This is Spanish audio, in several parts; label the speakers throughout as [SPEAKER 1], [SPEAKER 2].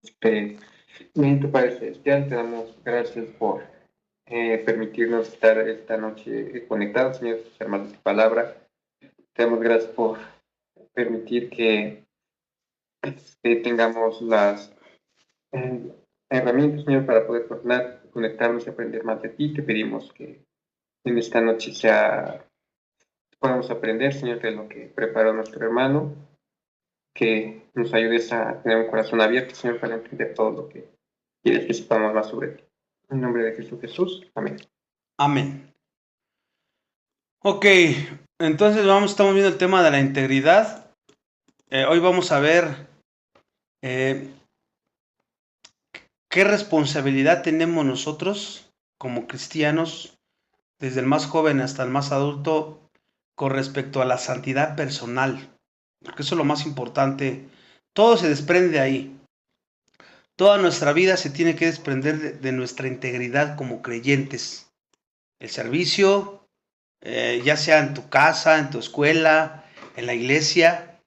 [SPEAKER 1] Este, Bendito Padre Celestial, te damos gracias por permitirnos estar esta noche conectados, Señor, hermanos de palabra. Te damos gracias por permitir que tengamos las eh, herramientas, Señor, para poder conectarnos y aprender más de ti. Te pedimos que en esta noche podamos aprender, Señor, de lo que preparó nuestro hermano, que nos ayudes a tener un corazón abierto, Señor, para entender todo lo que quieres que sepamos más sobre ti. En nombre de Cristo Jesús. Amén.
[SPEAKER 2] Amén. Ok, entonces estamos viendo el tema de la integridad. Hoy vamos a ver qué responsabilidad tenemos nosotros como cristianos, desde el más joven hasta el más adulto, con respecto a la santidad personal. Porque eso es lo más importante. Todo se desprende de ahí. Toda nuestra vida se tiene que desprender de nuestra integridad como creyentes. El servicio, ya sea en tu casa, en tu escuela, en la iglesia,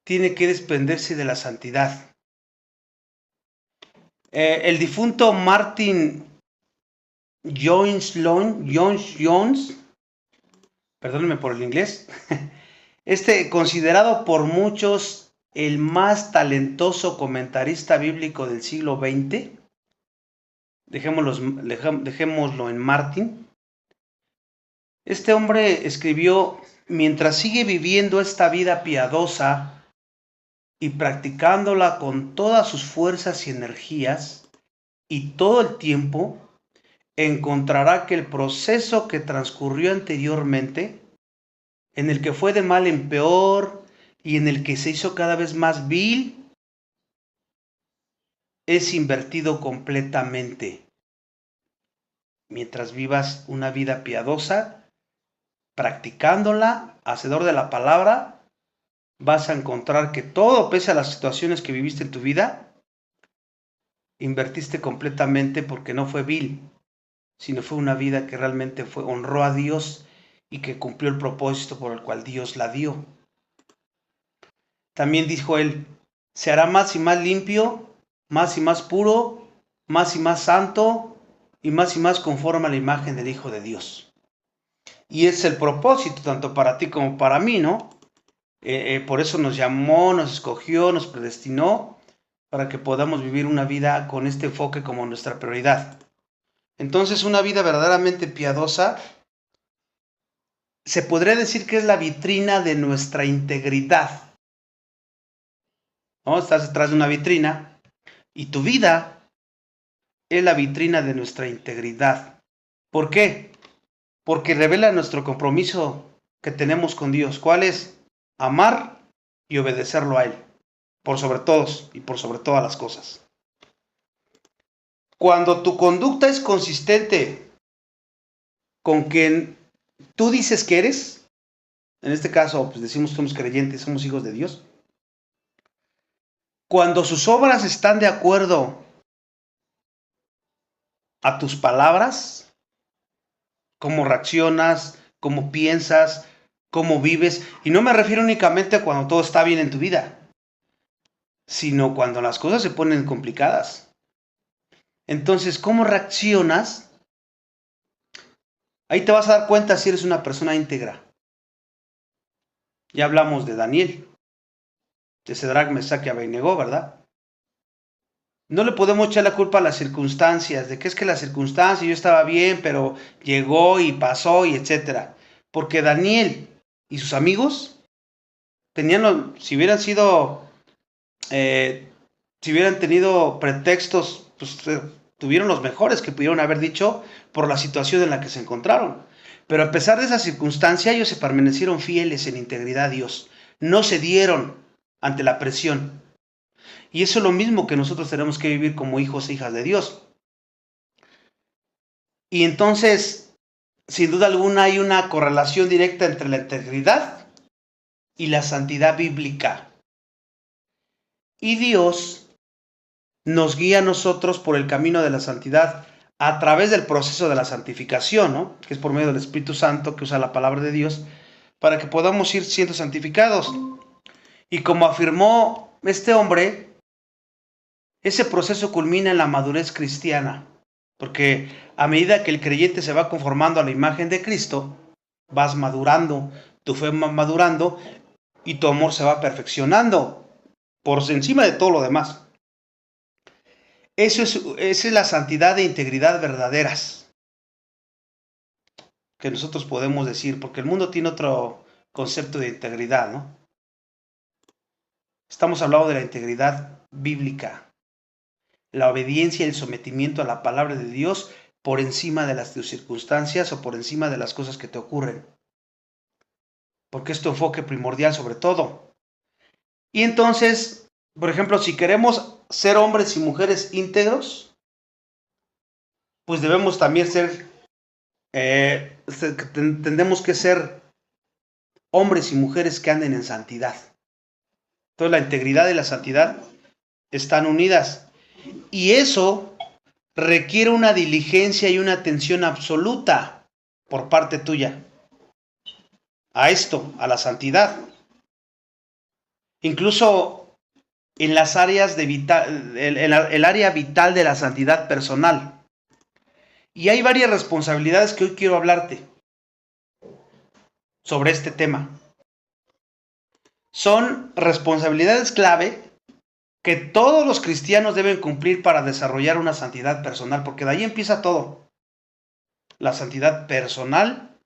[SPEAKER 2] tiene que desprenderse de la santidad. El difunto Martin Jones, perdónenme por el inglés, considerado por muchos el más talentoso comentarista bíblico del siglo XX, dejémoslo en Martin. Este hombre escribió: mientras sigue viviendo esta vida piadosa y practicándola con todas sus fuerzas y energías y todo el tiempo, encontrará que el proceso que transcurrió anteriormente, en el que fue de mal en peor y en el que se hizo cada vez más vil, es invertido completamente. Mientras vivas una vida piadosa, practicándola, hacedor de la palabra, vas a encontrar que todo, pese a las situaciones que viviste en tu vida, invertiste completamente, porque no fue vil, sino fue una vida que realmente honró a Dios y que cumplió el propósito por el cual Dios la dio. También dijo él: se hará más y más limpio, más y más puro, más y más santo y más conforme a la imagen del Hijo de Dios. Y es el propósito tanto para ti como para mí, ¿no? Por eso nos llamó, nos escogió, nos predestinó, para que podamos vivir una vida con este enfoque como nuestra prioridad. Entonces, una vida verdaderamente piadosa se podría decir que es la vitrina de nuestra integridad, ¿no? Estás detrás de una vitrina y tu vida es la vitrina de nuestra integridad. ¿Por qué? Porque revela nuestro compromiso que tenemos con Dios. ¿Cuál es? Amar y obedecerlo a Él, por sobre todos y por sobre todas las cosas. Cuando tu conducta es consistente con quien tú dices que eres, en este caso, pues decimos que somos creyentes, somos hijos de Dios. Cuando sus obras están de acuerdo a tus palabras, cómo reaccionas, cómo piensas, cómo vives, y no me refiero únicamente a cuando todo está bien en tu vida, sino cuando las cosas se ponen complicadas. Entonces, ¿cómo reaccionas? Ahí te vas a dar cuenta si eres una persona íntegra. Ya hablamos de Daniel, de Sadrac, Mesac y Abednego, ¿verdad? No le podemos echar la culpa a las circunstancias, de que es que las circunstancias, yo estaba bien, pero llegó y pasó y etcétera. Porque Daniel y sus amigos tenían, si hubieran tenido pretextos, pues tuvieron los mejores que pudieron haber dicho por la situación en la que se encontraron. Pero a pesar de esa circunstancia, ellos se permanecieron fieles en integridad a Dios. No cedieron ante la presión. Y eso es lo mismo que nosotros tenemos que vivir como hijos e hijas de Dios. Y entonces, sin duda alguna, hay una correlación directa entre la integridad y la santidad bíblica. Y Dios nos guía a nosotros por el camino de la santidad a través del proceso de la santificación, ¿no? Que es por medio del Espíritu Santo, que usa la palabra de Dios, para que podamos ir siendo santificados. Y como afirmó este hombre, Ese proceso culmina en la madurez cristiana, porque a medida que el creyente se va conformando a la imagen de Cristo, vas madurando, tu fe va madurando y tu amor se va perfeccionando por encima de todo lo demás. Esa es la santidad e integridad verdaderas que nosotros podemos decir, porque el mundo tiene otro concepto de integridad, ¿no? Estamos hablando de la integridad bíblica, la obediencia y el sometimiento a la palabra de Dios por encima de las circunstancias o por encima de las cosas que te ocurren, porque es tu enfoque primordial sobre todo. Y entonces, por ejemplo, si queremos ser hombres y mujeres íntegros, pues debemos también tendemos que ser hombres y mujeres que anden en santidad. Entonces la integridad y la santidad están unidas. Y eso requiere una diligencia y una atención absoluta por parte tuya a esto, a la santidad. Incluso en las áreas de el área vital de la santidad personal. Y hay varias responsabilidades que hoy quiero hablarte sobre este tema. Son responsabilidades clave que todos los cristianos deben cumplir para desarrollar una santidad personal, porque de ahí empieza todo. La santidad personal,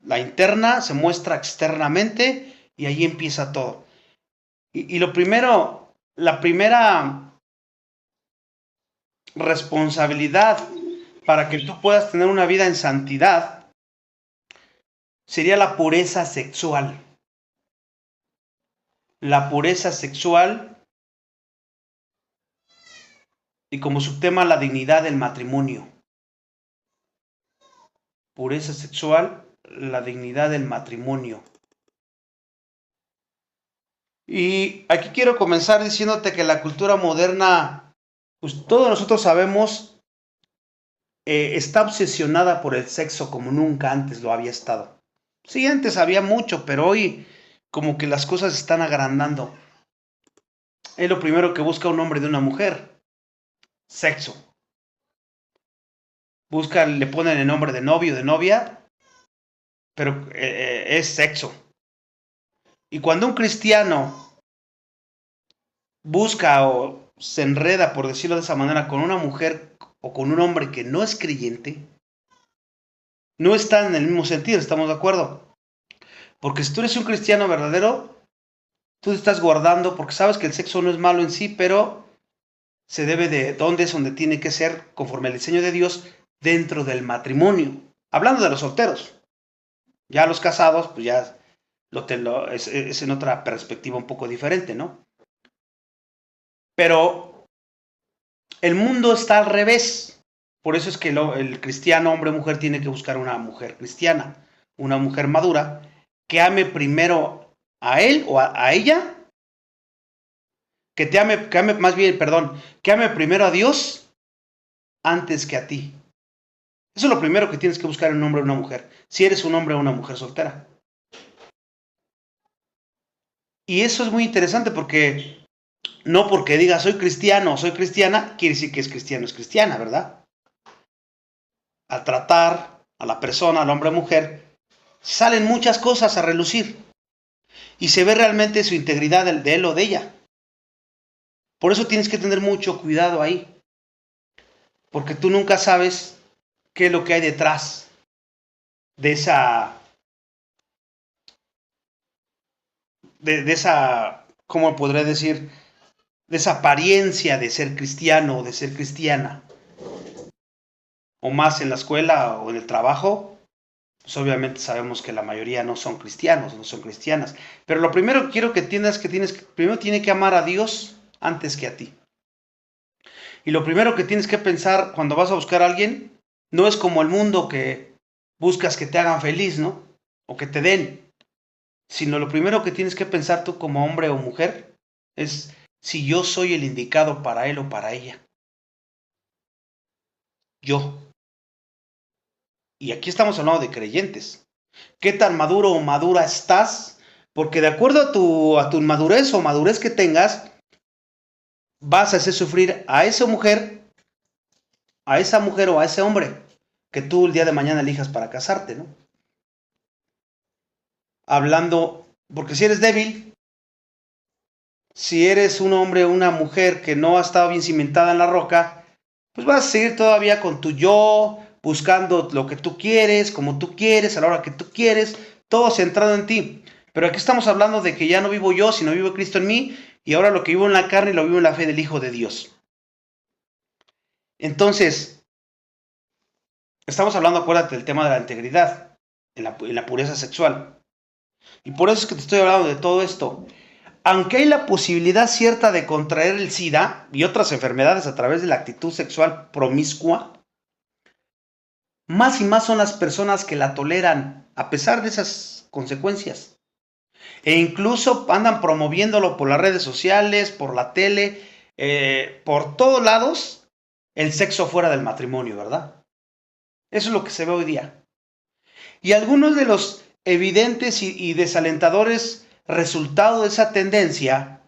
[SPEAKER 2] la interna, se muestra externamente y ahí empieza todo. Y lo primero, la primera responsabilidad para que tú puedas tener una vida en santidad sería la pureza sexual. La pureza sexual y como subtema la dignidad del matrimonio. Pureza sexual, la dignidad del matrimonio. Y aquí quiero comenzar diciéndote que la cultura moderna, pues todos nosotros sabemos, está obsesionada por el sexo como nunca antes lo había estado. Sí, antes había mucho, pero hoy como que las cosas están agrandando. Es lo primero que busca un hombre de una mujer. Sexo. Buscan, le ponen el nombre de novio, de novia, pero es sexo. Y cuando un cristiano busca o se enreda, por decirlo de esa manera, con una mujer o con un hombre que no es creyente, no están en el mismo sentido, ¿estamos de acuerdo? Porque si tú eres un cristiano verdadero, tú te estás guardando porque sabes que el sexo no es malo en sí, pero se debe de dónde es donde tiene que ser conforme al diseño de Dios dentro del matrimonio. Hablando de los solteros. Ya los casados, pues ya es en otra perspectiva un poco diferente, ¿no? Pero el mundo está al revés. Por eso es que el cristiano, hombre o mujer, tiene que buscar una mujer cristiana, una mujer madura, que ame primero a él o a ella, que ame más bien, perdón, que ame primero a Dios antes que a ti. Eso es lo primero que tienes que buscar en un hombre o una mujer, si eres un hombre o una mujer soltera. Y eso es muy interesante porque no porque diga soy cristiano o soy cristiana, quiere decir que es cristiano o es cristiana, ¿verdad? Al tratar a la persona, al hombre o mujer, salen muchas cosas a relucir y se ve realmente su integridad de él o de ella. Por eso tienes que tener mucho cuidado ahí, porque tú nunca sabes qué es lo que hay detrás de esa, ¿cómo podré decir? De esa apariencia de ser cristiano o de ser cristiana. O más en la escuela o en el trabajo, pues obviamente sabemos que la mayoría no son cristianos, no son cristianas. Pero lo primero que quiero que entiendas es que primero tiene que amar a Dios antes que a ti. Y lo primero que tienes que pensar cuando vas a buscar a alguien, no es como el mundo que buscas que te hagan feliz, ¿no? O que te den. Sino lo primero que tienes que pensar tú como hombre o mujer es si yo soy el indicado para él o para ella. Yo. Y aquí estamos hablando de creyentes. ¿Qué tan maduro o madura estás? Porque de acuerdo a tu madurez o madurez que tengas, vas a hacer sufrir a esa mujer o a ese hombre que tú el día de mañana elijas para casarte, ¿no? Hablando, porque si eres débil, si eres un hombre o una mujer que no ha estado bien cimentada en la roca, pues vas a seguir todavía con tu yo, buscando lo que tú quieres, como tú quieres, a la hora que tú quieres, todo centrado en ti. Pero aquí estamos hablando de que ya no vivo yo, sino vive Cristo en mí, y ahora lo que vivo en la carne lo vivo en la fe del Hijo de Dios. Entonces, estamos hablando, acuérdate, del tema de la integridad, en la pureza sexual. Y por eso es que te estoy hablando de todo esto. Aunque hay la posibilidad cierta de contraer el SIDA y otras enfermedades a través de la actitud sexual promiscua, más y más son las personas que la toleran a pesar de esas consecuencias. E incluso andan promoviéndolo por las redes sociales, por la tele, por todos lados, el sexo fuera del matrimonio, ¿verdad? Eso es lo que se ve hoy día. Y algunos de los evidentes y desalentadores resultados de esa tendencia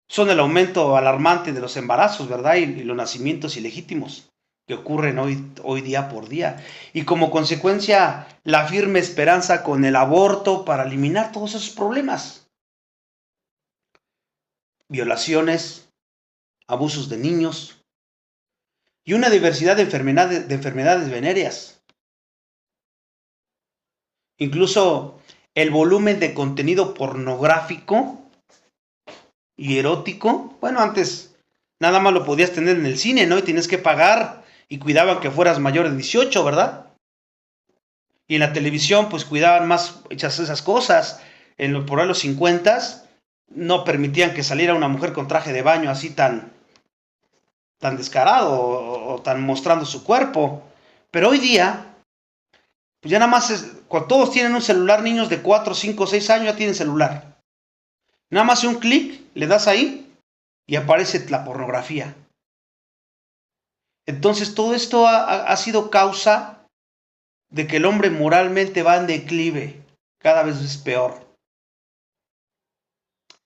[SPEAKER 2] son el aumento alarmante de los embarazos, ¿verdad? Y los nacimientos ilegítimos que ocurren hoy día por día. Y como consecuencia, la firme esperanza con el aborto para eliminar todos esos problemas. Violaciones, abusos de niños y una diversidad de enfermedades venéreas. Incluso el volumen de contenido pornográfico y erótico, bueno, antes nada más lo podías tener en el cine, ¿no? Y tienes que pagar y cuidaban que fueras mayor de 18, ¿verdad? Y en la televisión, pues cuidaban más esas cosas. Por ahí los 50 no permitían que saliera una mujer con traje de baño así tan descarado o tan mostrando su cuerpo. Pero hoy día, pues ya nada más, cuando todos tienen un celular, niños de 4, 5, 6 años ya tienen celular. Nada más un clic, le das ahí y aparece la pornografía. Entonces todo esto ha sido causa de que el hombre moralmente va en declive, cada vez es peor.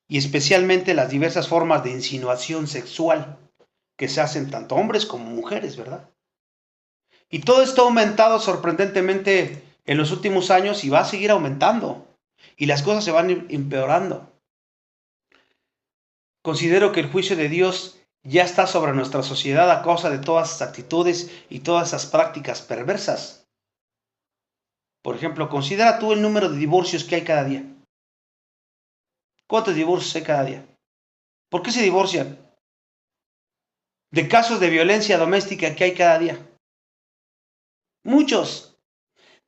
[SPEAKER 2] Y especialmente las diversas formas de insinuación sexual que se hacen tanto hombres como mujeres, ¿verdad? Y todo esto ha aumentado sorprendentemente en los últimos años y va a seguir aumentando. Y las cosas se van empeorando. Considero que el juicio de Dios ya está sobre nuestra sociedad a causa de todas esas actitudes y todas esas prácticas perversas. Por ejemplo, considera tú el número de divorcios que hay cada día. ¿Cuántos divorcios hay cada día? ¿Por qué se divorcian? De casos de violencia doméstica que hay cada día. Muchos.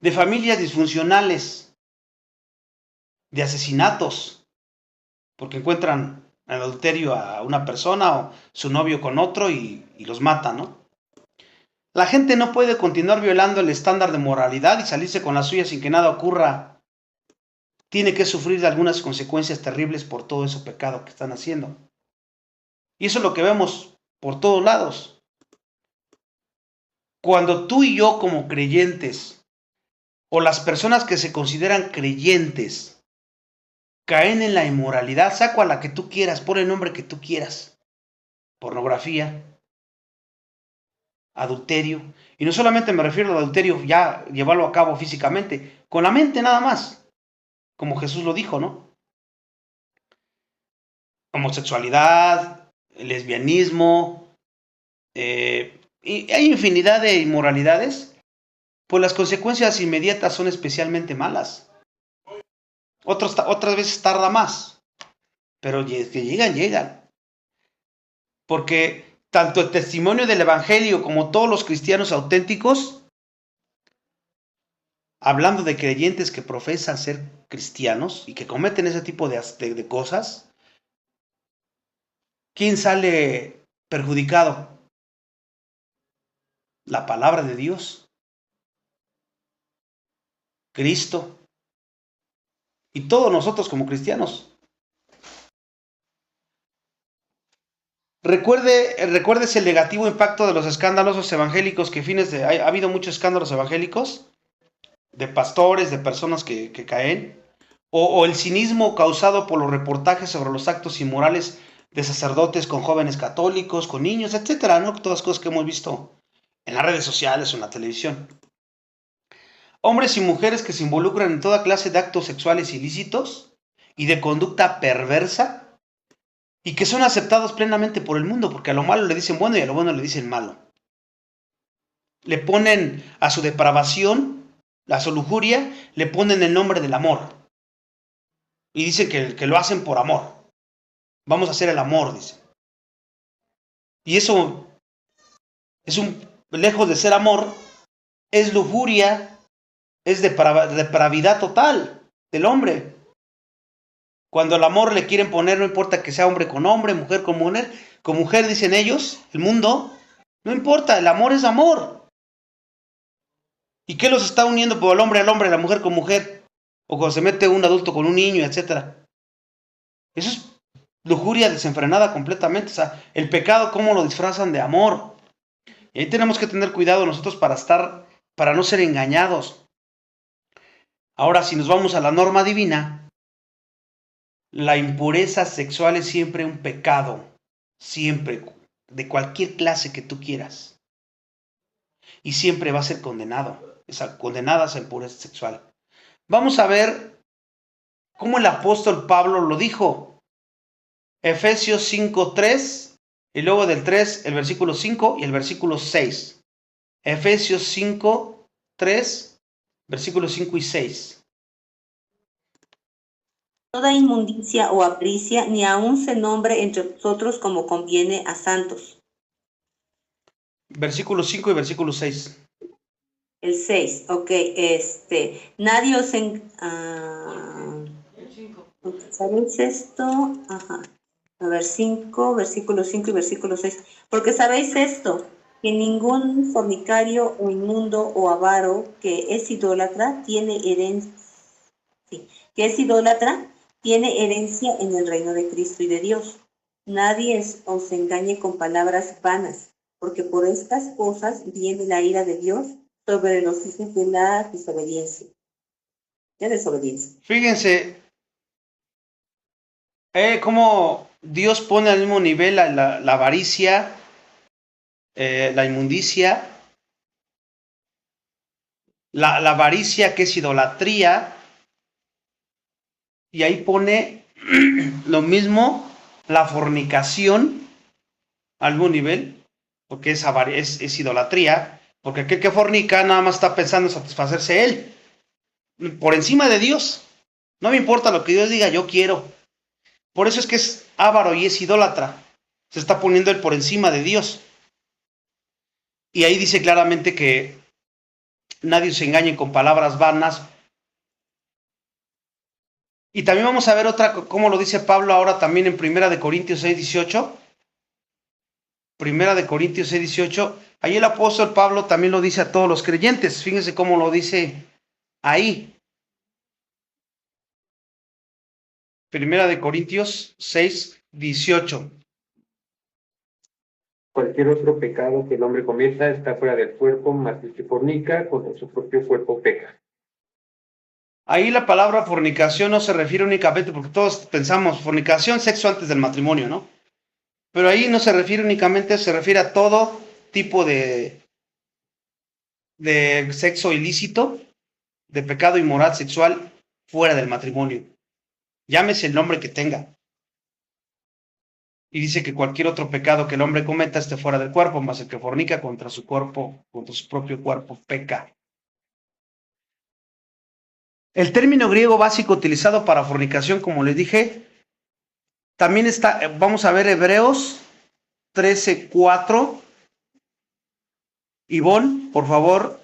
[SPEAKER 2] De familias disfuncionales. De asesinatos. Porque encuentran en adulterio a una persona o su novio con otro y los matan, ¿no? La gente no puede continuar violando el estándar de moralidad y salirse con la suya sin que nada ocurra. Tiene que sufrir de algunas consecuencias terribles por todo ese pecado que están haciendo. Y eso es lo que vemos por todos lados. Cuando tú y yo como creyentes, o las personas que se consideran creyentes, caen en la inmoralidad, saca a la que tú quieras, pon el nombre que tú quieras. Pornografía, adulterio. Y no solamente me refiero al adulterio, ya llevarlo a cabo físicamente, con la mente nada más. Como Jesús lo dijo, ¿no? Homosexualidad, lesbianismo, y hay infinidad de inmoralidades, pues las consecuencias inmediatas son especialmente malas. Otras veces tarda más, pero que llegan. Porque tanto el testimonio del Evangelio como todos los cristianos auténticos, hablando de creyentes que profesan ser cristianos y que cometen ese tipo de cosas, ¿quién sale perjudicado? La palabra de Dios, Cristo y todos nosotros como cristianos. Recuérdese el negativo impacto de los escándalos evangélicos que ha habido muchos escándalos evangélicos de pastores, de personas que caen, o el cinismo causado por los reportajes sobre los actos inmorales de sacerdotes con jóvenes católicos, con niños, etcétera, ¿no? Todas cosas que hemos visto en las redes sociales o en la televisión. Hombres y mujeres que se involucran en toda clase de actos sexuales ilícitos y de conducta perversa y que son aceptados plenamente por el mundo, porque a lo malo le dicen bueno y a lo bueno le dicen malo. Le ponen a su depravación, a su lujuria, le ponen el nombre del amor. Y dicen que lo hacen por amor. Vamos a hacer el amor, dicen. Y eso es lejos de ser amor, es lujuria, es depravidad total del hombre. Cuando el amor le quieren poner, no importa que sea hombre con hombre, mujer con mujer, dicen ellos, el mundo, no importa, el amor es amor. ¿Y qué los está uniendo por el hombre al hombre, la mujer con mujer? O cuando se mete un adulto con un niño, etcétera. Eso es lujuria desenfrenada completamente. O sea, el pecado, ¿cómo lo disfrazan de amor? Y ahí tenemos que tener cuidado nosotros para no ser engañados. Ahora, si nos vamos a la norma divina, la impureza sexual es siempre un pecado, siempre, de cualquier clase que tú quieras. Y siempre va a ser condenada esa impureza sexual. Vamos a ver cómo el apóstol Pablo lo dijo. Efesios 5:3, y luego del 3, el versículo 5 y el versículo 6. Efesios 5:3, versículos 5 y 6.
[SPEAKER 3] Toda inmundicia o avaricia, ni aun se nombre entre vosotros como conviene a santos.
[SPEAKER 2] Versículo 5 y versículo 6.
[SPEAKER 3] El 6, ok, nadie os ¿sabéis esto? Ajá. A ver, 5, versículo 5 y versículo 6. Porque sabéis esto, que ningún fornicario o inmundo o avaro que es idólatra tiene herencia. Sí, que es idólatra tiene herencia en el reino de Cristo y de Dios. Nadie os engañe con palabras vanas, porque por estas cosas viene la ira de Dios sobre los hijos de la desobediencia.
[SPEAKER 2] Fíjense cómo Dios pone al mismo nivel la avaricia, la inmundicia, la avaricia que es idolatría, y ahí pone lo mismo la fornicación al mismo nivel, porque es idolatría, porque aquel que fornica nada más está pensando en satisfacerse él, por encima de Dios. No me importa lo que Dios diga, yo quiero. Por eso es que es avaro y es idólatra. Se está poniendo él por encima de Dios. Y ahí dice claramente que nadie se engañe con palabras vanas. Y también vamos a ver otra, como lo dice Pablo ahora también en 1 Corintios 6:18. 1 Corintios 6:18. Ahí el apóstol Pablo también lo dice a todos los creyentes. Fíjense cómo lo dice ahí. 1 Corintios 6:18.
[SPEAKER 1] Cualquier otro pecado que el hombre cometa está fuera del cuerpo, mas el que fornica contra su propio cuerpo peca.
[SPEAKER 2] Ahí la palabra fornicación no se refiere únicamente, porque todos pensamos fornicación, sexo antes del matrimonio, ¿no? Pero ahí no se refiere únicamente, se refiere a todo tipo de sexo ilícito, de pecado inmoral sexual fuera del matrimonio. Llámese el nombre que tenga. Y dice que cualquier otro pecado que el hombre cometa esté fuera del cuerpo, más el que fornica contra su cuerpo, contra su propio cuerpo, peca. El término griego básico utilizado para fornicación, como les dije, también está, vamos a ver Hebreos 13:4. Ivonne, por favor,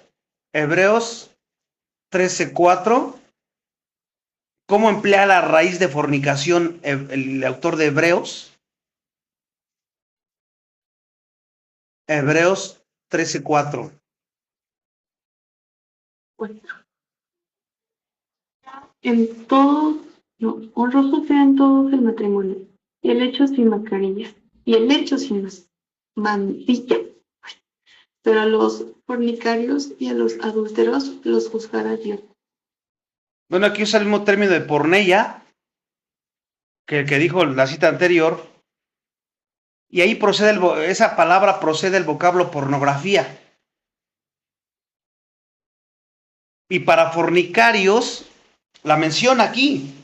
[SPEAKER 2] Hebreos 13:4. ¿Cómo emplea la raíz de fornicación el autor de Hebreos? Hebreos 13:4.
[SPEAKER 4] Bueno, en todos, no, honroso sea en todos el matrimonio, y el hecho sin mascarillas, y el hecho sin mandilla. Pero a los fornicarios y a los adúlteros los juzgará Dios.
[SPEAKER 2] Bueno, aquí usa el mismo término de porneia que el que dijo la cita anterior, Y ahí esa palabra procede del vocablo pornografía. Y para fornicarios, la menciona aquí.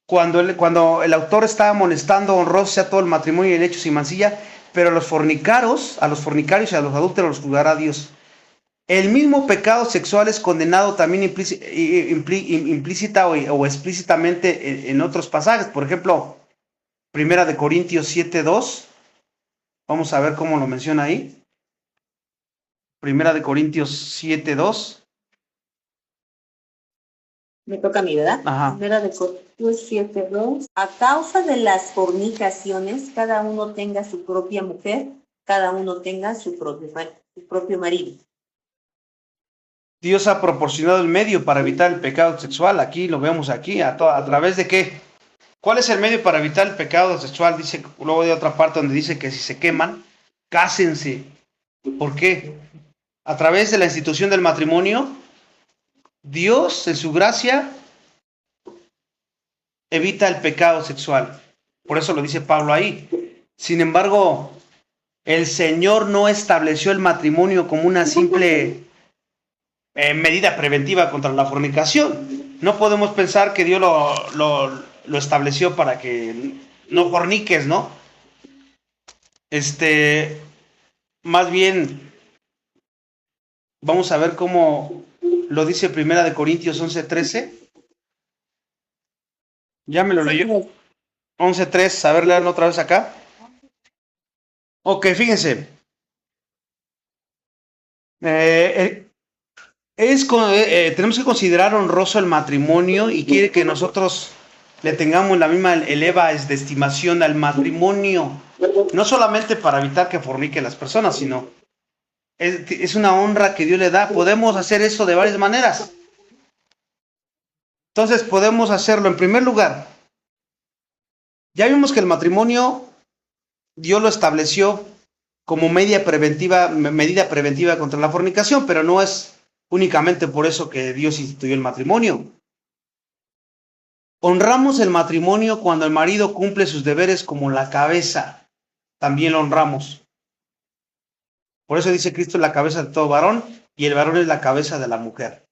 [SPEAKER 2] Cuando el autor está amonestando, honroso sea todo el matrimonio y el hecho sin mancilla, pero a los fornicarios y a los adúlteros los juzgará Dios. El mismo pecado sexual es condenado también implícita o explícitamente en otros pasajes. Por ejemplo, 1 Corintios 7:2. Vamos a ver cómo lo menciona ahí. 1 Corintios 7:2.
[SPEAKER 3] Me toca a mí, ¿verdad?
[SPEAKER 2] Ajá.
[SPEAKER 3] 1 Corintios 7:2. A causa de las fornicaciones, cada uno tenga su propia mujer, cada uno tenga su propio marido.
[SPEAKER 2] Dios ha proporcionado el medio para evitar el pecado sexual. Aquí lo vemos aquí. ¿A través de qué? ¿Cuál es el medio para evitar el pecado sexual? Dice, luego de otra parte donde dice que si se queman, cásense. ¿Por qué? A través de la institución del matrimonio, Dios, en su gracia, evita el pecado sexual. Por eso lo dice Pablo ahí. Sin embargo, el Señor no estableció el matrimonio como una simple medida preventiva contra la fornicación. No podemos pensar que Dios lo estableció para que no forniques, ¿no? Más bien, vamos a ver cómo lo dice 1 Corintios 11:13. Ya me lo leyó. 11:3, a ver, leerlo otra vez acá. Ok, fíjense. Tenemos que considerar honroso el matrimonio y quiere que nosotros le tengamos la misma eleva de estimación al matrimonio. No solamente para evitar que forniquen las personas, sino es una honra que Dios le da. Podemos hacer eso de varias maneras. Entonces podemos hacerlo en primer lugar. Ya vimos que el matrimonio Dios lo estableció como medida preventiva contra la fornicación, pero no es únicamente por eso que Dios instituyó el matrimonio. Honramos el matrimonio cuando el marido cumple sus deberes como la cabeza. También lo honramos. Por eso dice Cristo es la cabeza de todo varón y el varón es la cabeza de la mujer.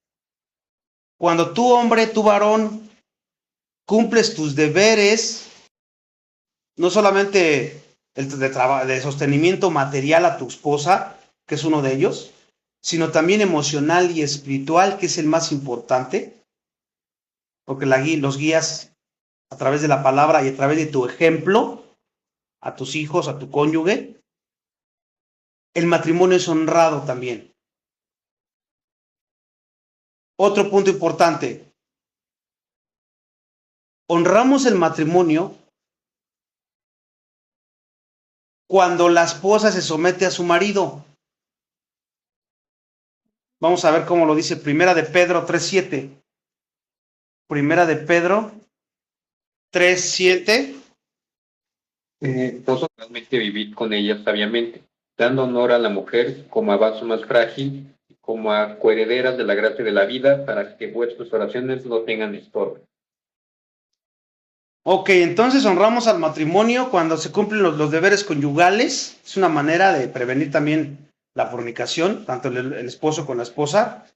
[SPEAKER 2] Cuando tú, hombre, tú varón, cumples tus deberes, no solamente de sostenimiento material a tu esposa, que es uno de ellos, sino también emocional y espiritual, que es el más importante, porque los guías a través de la palabra y a través de tu ejemplo, a tus hijos, a tu cónyuge. El matrimonio es honrado también. Otro punto importante. Honramos el matrimonio cuando la esposa se somete a su marido. Vamos a ver cómo lo dice 1 de Pedro 3:7. 1 de Pedro 3:7.
[SPEAKER 1] Vosotros realmente vivid con ella sabiamente, dando honor a la mujer como a vaso más frágil, como a coherederas de la gracia de la vida, para que vuestras oraciones no tengan estorbo.
[SPEAKER 2] Ok, entonces honramos al matrimonio cuando se cumplen los deberes conyugales. Es una manera de prevenir también la fornicación, tanto el esposo con la esposa.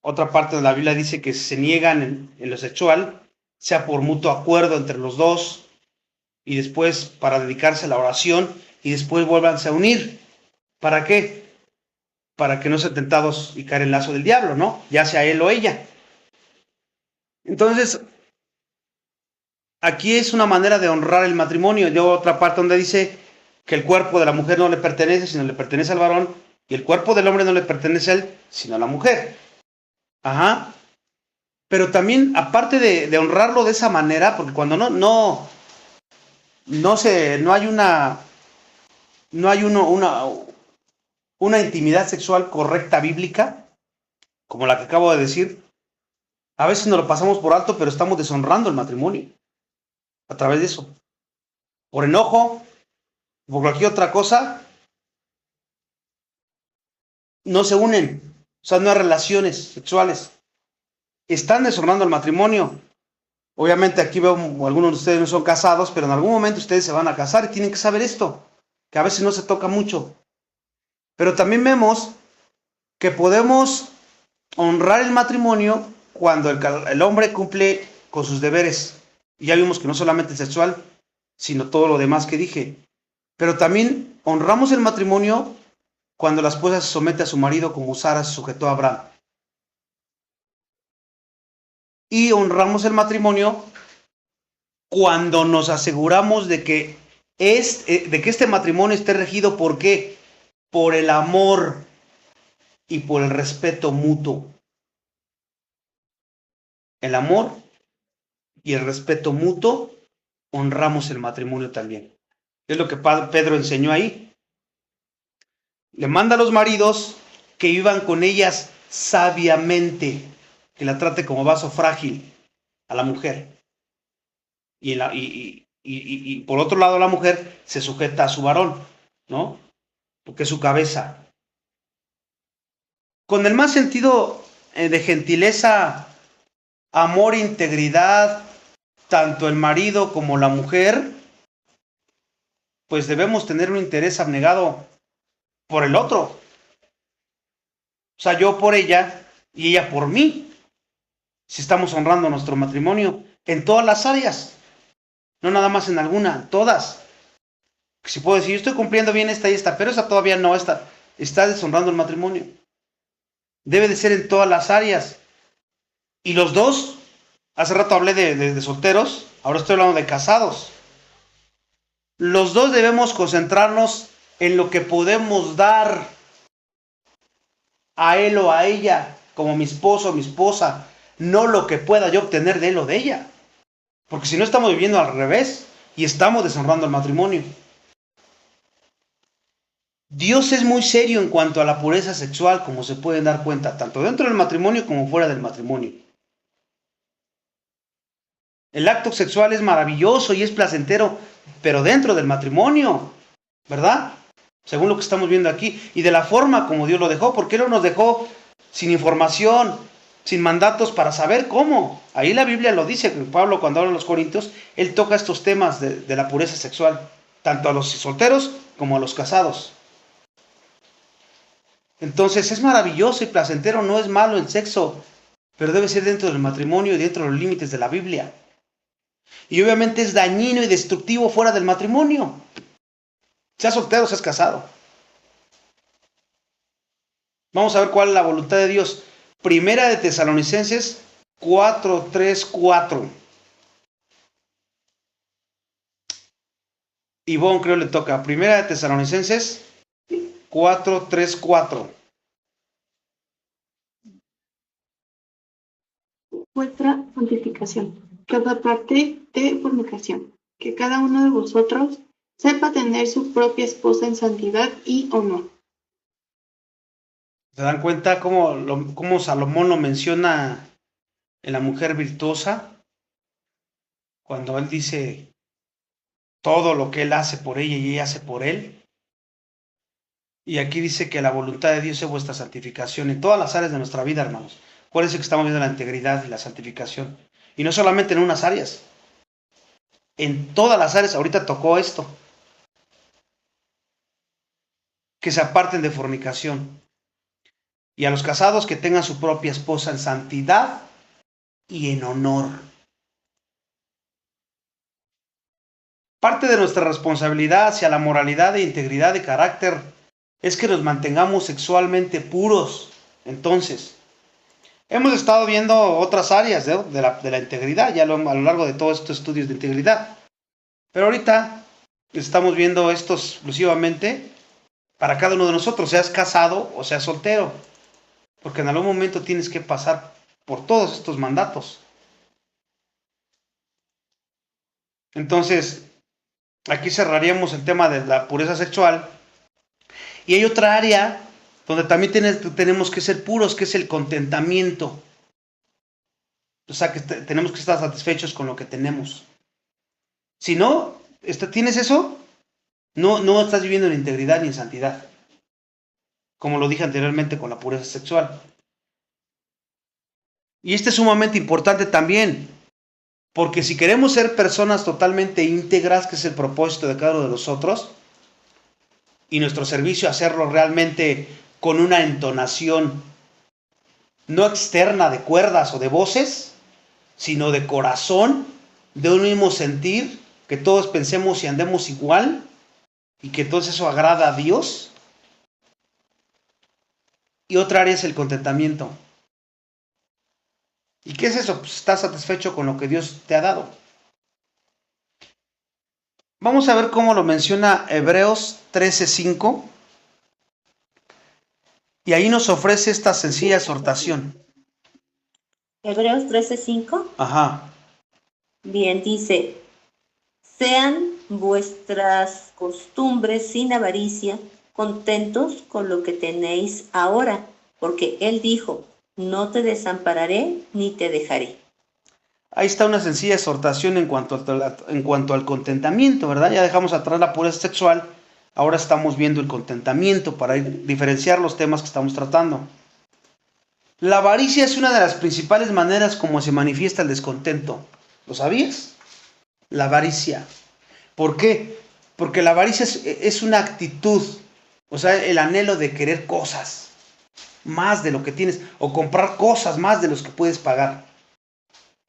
[SPEAKER 2] Otra parte de la Biblia dice que se niegan en lo sexual, sea por mutuo acuerdo entre los dos, y después para dedicarse a la oración, y después vuélvanse a unir. ¿Para qué? Para que no sean tentados y caer en el lazo del diablo, ¿no? Ya sea él o ella. Entonces, aquí es una manera de honrar el matrimonio. Yo otra parte donde dice que el cuerpo de la mujer no le pertenece, sino le pertenece al varón, y el cuerpo del hombre no le pertenece a él, sino a la mujer. Ajá. Pero también, aparte de honrarlo de esa manera, porque cuando no hay una intimidad sexual correcta bíblica, como la que acabo de decir, a veces nos lo pasamos por alto, pero estamos deshonrando el matrimonio a través de eso. Por enojo, por cualquier otra cosa, no se unen. O sea, no hay relaciones sexuales. Están deshonrando el matrimonio. Obviamente aquí veo algunos de ustedes no son casados, pero en algún momento ustedes se van a casar y tienen que saber esto, que a veces no se toca mucho. Pero también vemos que podemos honrar el matrimonio cuando el hombre cumple con sus deberes. Y ya vimos que no solamente sexual, sino todo lo demás que dije. Pero también honramos el matrimonio cuando la esposa se somete a su marido como Sara se sujetó a Abraham. Y honramos el matrimonio cuando nos aseguramos de que este matrimonio esté regido ¿por qué? Por el amor y por el respeto mutuo. El amor y el respeto mutuo, honramos el matrimonio también. Es lo que Pedro enseñó ahí. Le manda a los maridos que vivan con ellas sabiamente, que la trate como vaso frágil a la mujer. Y por otro lado la mujer se sujeta a su varón, ¿no? Porque es su cabeza. Con el más sentido de gentileza, amor e integridad, tanto el marido como la mujer, pues debemos tener un interés abnegado por el otro. O sea, yo por ella y ella por mí. Si estamos honrando nuestro matrimonio en todas las áreas, no nada más en alguna, todas. Si puedo decir, yo estoy cumpliendo bien esta y esta, pero esa todavía no, está deshonrando el matrimonio. Debe de ser en todas las áreas. Y los dos, hace rato hablé de solteros, ahora estoy hablando de casados. Los dos debemos concentrarnos en lo que podemos dar a él o a ella, como mi esposo o mi esposa, no lo que pueda yo obtener de él o de ella. Porque si no estamos viviendo al revés y estamos deshonrando el matrimonio. Dios es muy serio en cuanto a la pureza sexual, como se pueden dar cuenta, tanto dentro del matrimonio como fuera del matrimonio. El acto sexual es maravilloso y es placentero, pero dentro del matrimonio, ¿verdad? Según lo que estamos viendo aquí, y de la forma como Dios lo dejó, porque Él no nos dejó sin información, sin mandatos para saber cómo. Ahí la Biblia lo dice, Pablo cuando habla a los Corintios, él toca estos temas de la pureza sexual, tanto a los solteros como a los casados. Entonces es maravilloso y placentero, no es malo el sexo, pero debe ser dentro del matrimonio y dentro de los límites de la Biblia. Y obviamente es dañino y destructivo fuera del matrimonio. Seas soltero, seas casado. Vamos a ver cuál es la voluntad de Dios. Primera de Tesalonicenses 4:3-4. Ivonne creo le toca. Primera de Tesalonicenses 4:3-4.
[SPEAKER 4] Vuestra santificación, cada parte de fornicación, que cada uno de vosotros sepa tener su propia esposa en santidad y honor.
[SPEAKER 2] ¿Se dan cuenta cómo Salomón lo menciona en la mujer virtuosa? Cuando él dice todo lo que él hace por ella y ella hace por él. Y aquí dice que la voluntad de Dios es vuestra santificación en todas las áreas de nuestra vida, hermanos. Por eso que estamos viendo la integridad y la santificación. Y no solamente en unas áreas. En todas las áreas, ahorita tocó esto. Que se aparten de fornicación. Y a los casados que tengan su propia esposa en santidad y en honor. Parte de nuestra responsabilidad hacia la moralidad e integridad de carácter es que nos mantengamos sexualmente puros. Entonces, hemos estado viendo otras áreas de la integridad ya a lo largo de todos estos estudios de integridad. Pero ahorita estamos viendo esto exclusivamente para cada uno de nosotros, seas casado o seas soltero. Porque en algún momento tienes que pasar por todos estos mandatos. Entonces, aquí cerraríamos el tema de la pureza sexual. Y hay otra área donde también tenemos que ser puros, que es el contentamiento. O sea, que tenemos que estar satisfechos con lo que tenemos. Si no, ¿tienes eso? No estás viviendo en integridad ni en santidad. Como lo dije anteriormente con la pureza sexual. Y este es sumamente importante también, Porque si queremos ser personas totalmente íntegras, que es el propósito de cada uno de nosotros, y nuestro servicio hacerlo realmente con una entonación no externa de cuerdas o de voces, sino de corazón, de un mismo sentir, que todos pensemos y andemos igual, y que todo eso agrada a Dios. Y otra área es el contentamiento. ¿Y qué es eso? Pues estás satisfecho con lo que Dios te ha dado. Vamos a ver cómo lo menciona Hebreos 13:5. Y ahí nos ofrece esta sencilla exhortación.
[SPEAKER 3] Hebreos 13:5.
[SPEAKER 2] Ajá.
[SPEAKER 3] Bien, dice, sean vuestras costumbres sin avaricia, contentos con lo que tenéis ahora, porque Él dijo, no te desampararé ni te dejaré.
[SPEAKER 2] Ahí está una sencilla exhortación en cuanto al contentamiento, ¿verdad? Ya dejamos atrás la pureza sexual, ahora estamos viendo el contentamiento para diferenciar los temas que estamos tratando. La avaricia es una de las principales maneras como se manifiesta el descontento. ¿Lo sabías? La avaricia. ¿Por qué? Porque la avaricia es una actitud, o sea, el anhelo de querer cosas más de lo que tienes, o comprar cosas más de los que puedes pagar,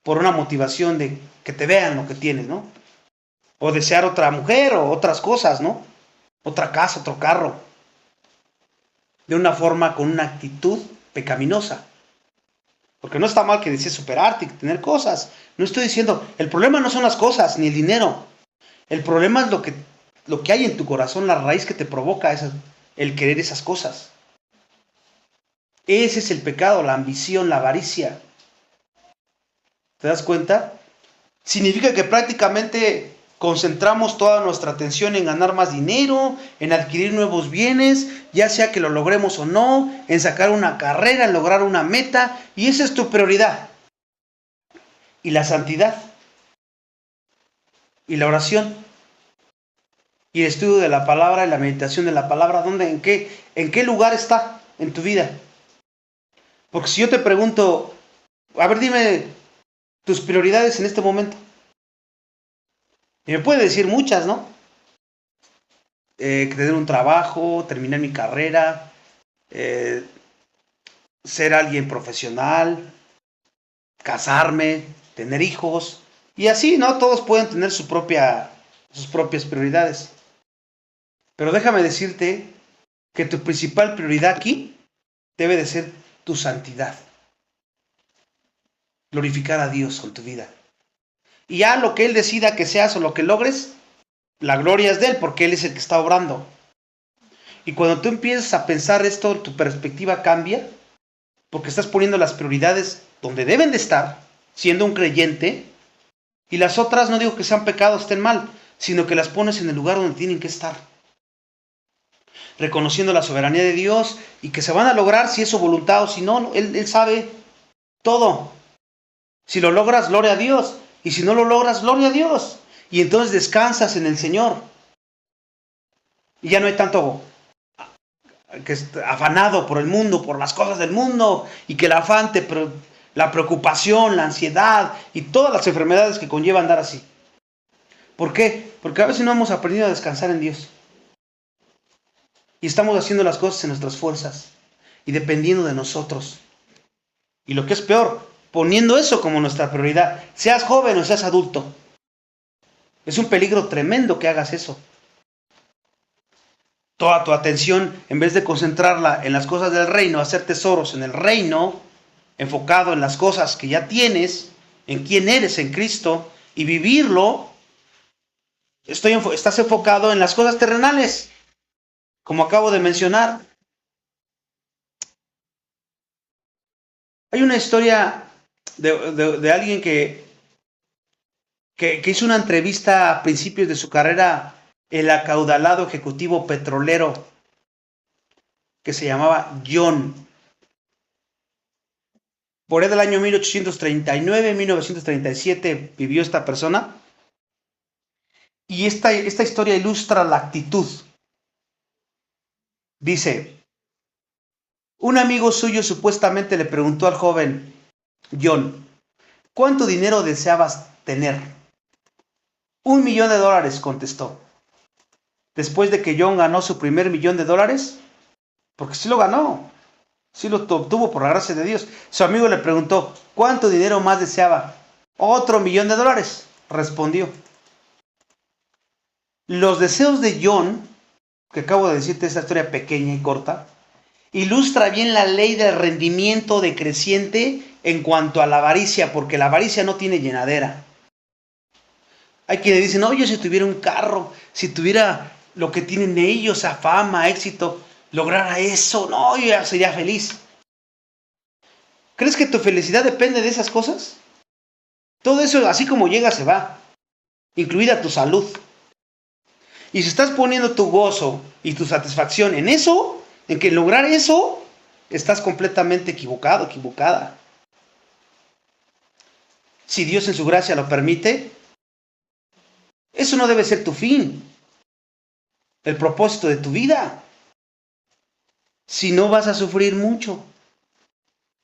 [SPEAKER 2] por una motivación de que te vean lo que tienes, ¿no? O desear otra mujer o otras cosas, ¿no? Otra casa, otro carro. De una forma, con una actitud pecaminosa. Porque no está mal que desees superarte y tener cosas. No estoy diciendo, el problema no son las cosas ni el dinero. El problema es lo que hay en tu corazón, la raíz que te provoca el querer esas cosas. Ese es el pecado, la ambición, la avaricia. ¿Te das cuenta? Significa que prácticamente concentramos toda nuestra atención en ganar más dinero, en adquirir nuevos bienes, ya sea que lo logremos o no, en sacar una carrera, en lograr una meta, y esa es tu prioridad. Y la santidad, y la oración, y el estudio de la palabra y la meditación de la palabra, en qué lugar está en tu vida? Porque si yo te pregunto, a ver, dime tus prioridades en este momento. Y me puede decir muchas, ¿no? Tener un trabajo, terminar mi carrera, ser alguien profesional, casarme, tener hijos, y así, ¿no? Todos pueden tener sus propias prioridades. Pero déjame decirte que tu principal prioridad aquí debe de ser tu santidad. Glorificar a Dios con tu vida. Y ya lo que Él decida que seas o lo que logres, la gloria es de Él, porque Él es el que está obrando. Y cuando tú empiezas a pensar esto, tu perspectiva cambia, porque estás poniendo las prioridades donde deben de estar, siendo un creyente, y las otras, no digo que sean pecados, estén mal, sino que las pones en el lugar donde tienen que estar. Reconociendo la soberanía de Dios y que se van a lograr si es su voluntad o si no, Él sabe todo. Si lo logras, gloria a Dios. Y si no lo logras, gloria a Dios. Y entonces descansas en el Señor. Y ya no hay tanto afanado por el mundo, por las cosas del mundo, y que el afán la preocupación, la ansiedad y todas las enfermedades que conlleva andar así. ¿Por qué? Porque a veces no hemos aprendido a descansar en Dios. Y estamos haciendo las cosas en nuestras fuerzas y dependiendo de nosotros. Y lo que es peor, poniendo eso como nuestra prioridad, seas joven o seas adulto. Es un peligro tremendo que hagas eso. Toda tu atención, en vez de concentrarla en las cosas del reino, hacer tesoros en el reino, enfocado en las cosas que ya tienes, en quién eres en Cristo, y vivirlo, estás enfocado en las cosas terrenales, como acabo de mencionar. Hay una historia de alguien que hizo una entrevista a principios de su carrera, el acaudalado ejecutivo petrolero que se llamaba John. Por ahí del año 1839-1937 vivió esta persona. Y esta historia ilustra la actitud. Dice, un amigo suyo supuestamente le preguntó al joven John, ¿cuánto dinero deseabas tener. $1,000,000, contestó. Después de que John ganó su primer $1,000,000, porque sí lo ganó, sí lo obtuvo por la gracia de Dios. Su amigo le preguntó, ¿cuánto dinero más deseaba? Otro $1,000,000, respondió. Los deseos de John, que acabo de decirte esta historia pequeña y corta, ilustra bien la ley del rendimiento decreciente en cuanto a la avaricia, porque la avaricia no tiene llenadera. Hay quienes dicen, no, yo si tuviera un carro, si tuviera lo que tienen ellos, a fama, éxito, lograra eso, no, yo ya sería feliz. ¿Crees que tu felicidad depende de esas cosas? Todo eso, así como llega, se va, incluida tu salud. Y si estás poniendo tu gozo y tu satisfacción en eso, en que lograr eso, estás completamente equivocado, equivocada. Si Dios en su gracia lo permite, eso no debe ser tu fin, el propósito de tu vida. Si no, vas a sufrir mucho,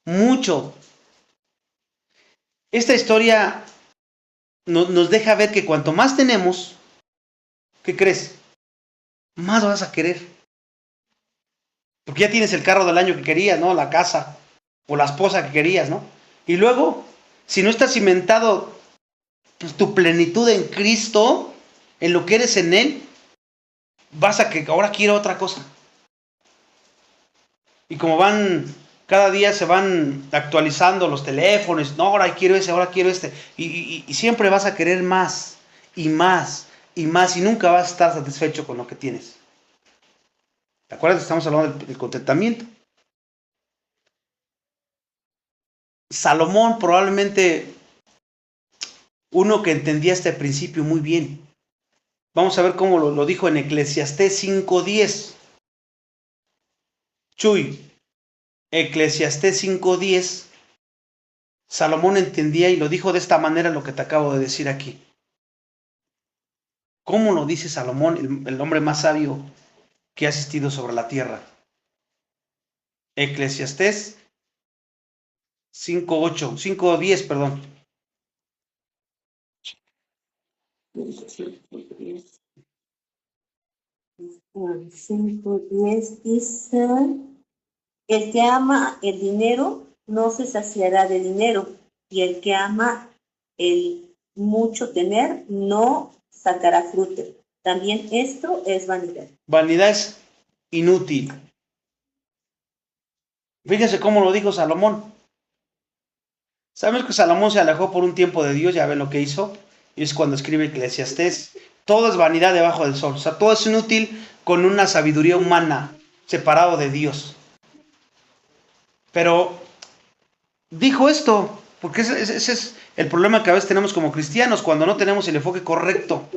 [SPEAKER 2] mucho. Esta historia nos deja ver que cuanto más tenemos, ¿qué crees? Más vas a querer. Porque ya tienes el carro del año que querías, ¿no? La casa o la esposa que querías, ¿no? Y luego, si no estás cimentado tu plenitud en Cristo, en lo que eres en Él, vas a que ahora quiero otra cosa. Y como cada día se van actualizando los teléfonos, no, ahora quiero ese, ahora quiero este. Y siempre vas a querer más y más y más y nunca vas a estar satisfecho con lo que tienes. ¿Te acuerdas? Estamos hablando del contentamiento. Salomón, probablemente uno que entendía este principio muy bien. Vamos a ver cómo lo dijo en Eclesiastés 5:10. Chuy, Eclesiastés 5:10. Salomón entendía y lo dijo de esta manera lo que te acabo de decir aquí. ¿Cómo lo dice Salomón, el hombre más sabio que ha existido sobre la tierra? Eclesiastés 5:10, perdón.
[SPEAKER 3] 5:10 dice, el que ama el dinero no se saciará de dinero, y el que ama el mucho tener no sacará fruto. También esto es vanidad.
[SPEAKER 2] Vanidad es inútil. Fíjense cómo lo dijo Salomón. ¿Sabes que Salomón se alejó por un tiempo de Dios? Ya ven lo que hizo. Y es cuando escribe Eclesiastés. Todo es vanidad debajo del sol. O sea, todo es inútil con una sabiduría humana, separado de Dios. Pero dijo esto, porque ese es el problema que a veces tenemos como cristianos, cuando no tenemos el enfoque correcto.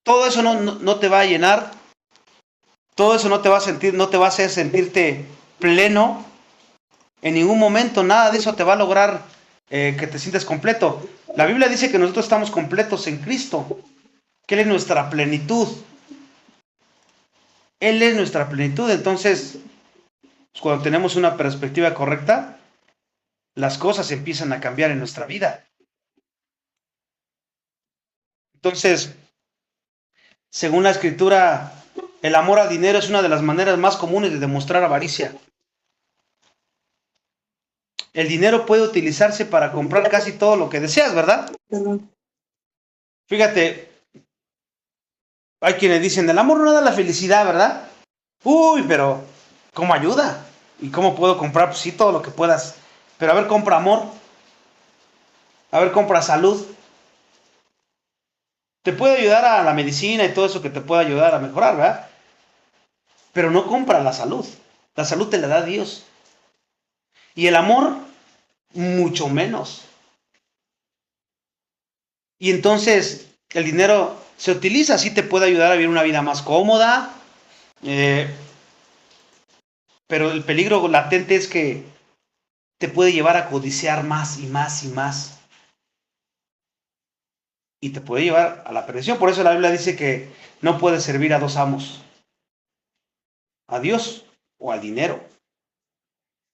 [SPEAKER 2] Todo eso no te va a llenar. Todo eso no te va a hacer sentirte pleno. En ningún momento nada de eso te va a lograr que te sientas completo. La Biblia dice que nosotros estamos completos en Cristo, que Él es nuestra plenitud. Él es nuestra plenitud. Entonces, cuando tenemos una perspectiva correcta, las cosas empiezan a cambiar en nuestra vida. Entonces, según la Escritura, el amor al dinero es una de las maneras más comunes de demostrar avaricia. El dinero puede utilizarse para comprar casi todo lo que deseas, ¿verdad? Fíjate, hay quienes dicen, el amor no da la felicidad, ¿verdad? Uy, pero ¿cómo ayuda? ¿Y cómo puedo comprar? Pues sí, todo lo que puedas. Pero a ver, compra amor. A ver, compra salud. Te puede ayudar a la medicina y todo eso que te puede ayudar a mejorar, ¿verdad? Pero no compra la salud. La salud te la da Dios. Y el amor, mucho menos. Y entonces el dinero se utiliza, sí te puede ayudar a vivir una vida más cómoda, pero el peligro latente es que te puede llevar a codiciar más y más y más. Y te puede llevar a la perdición. Por eso la Biblia dice que no puedes servir a dos amos, a Dios o al dinero.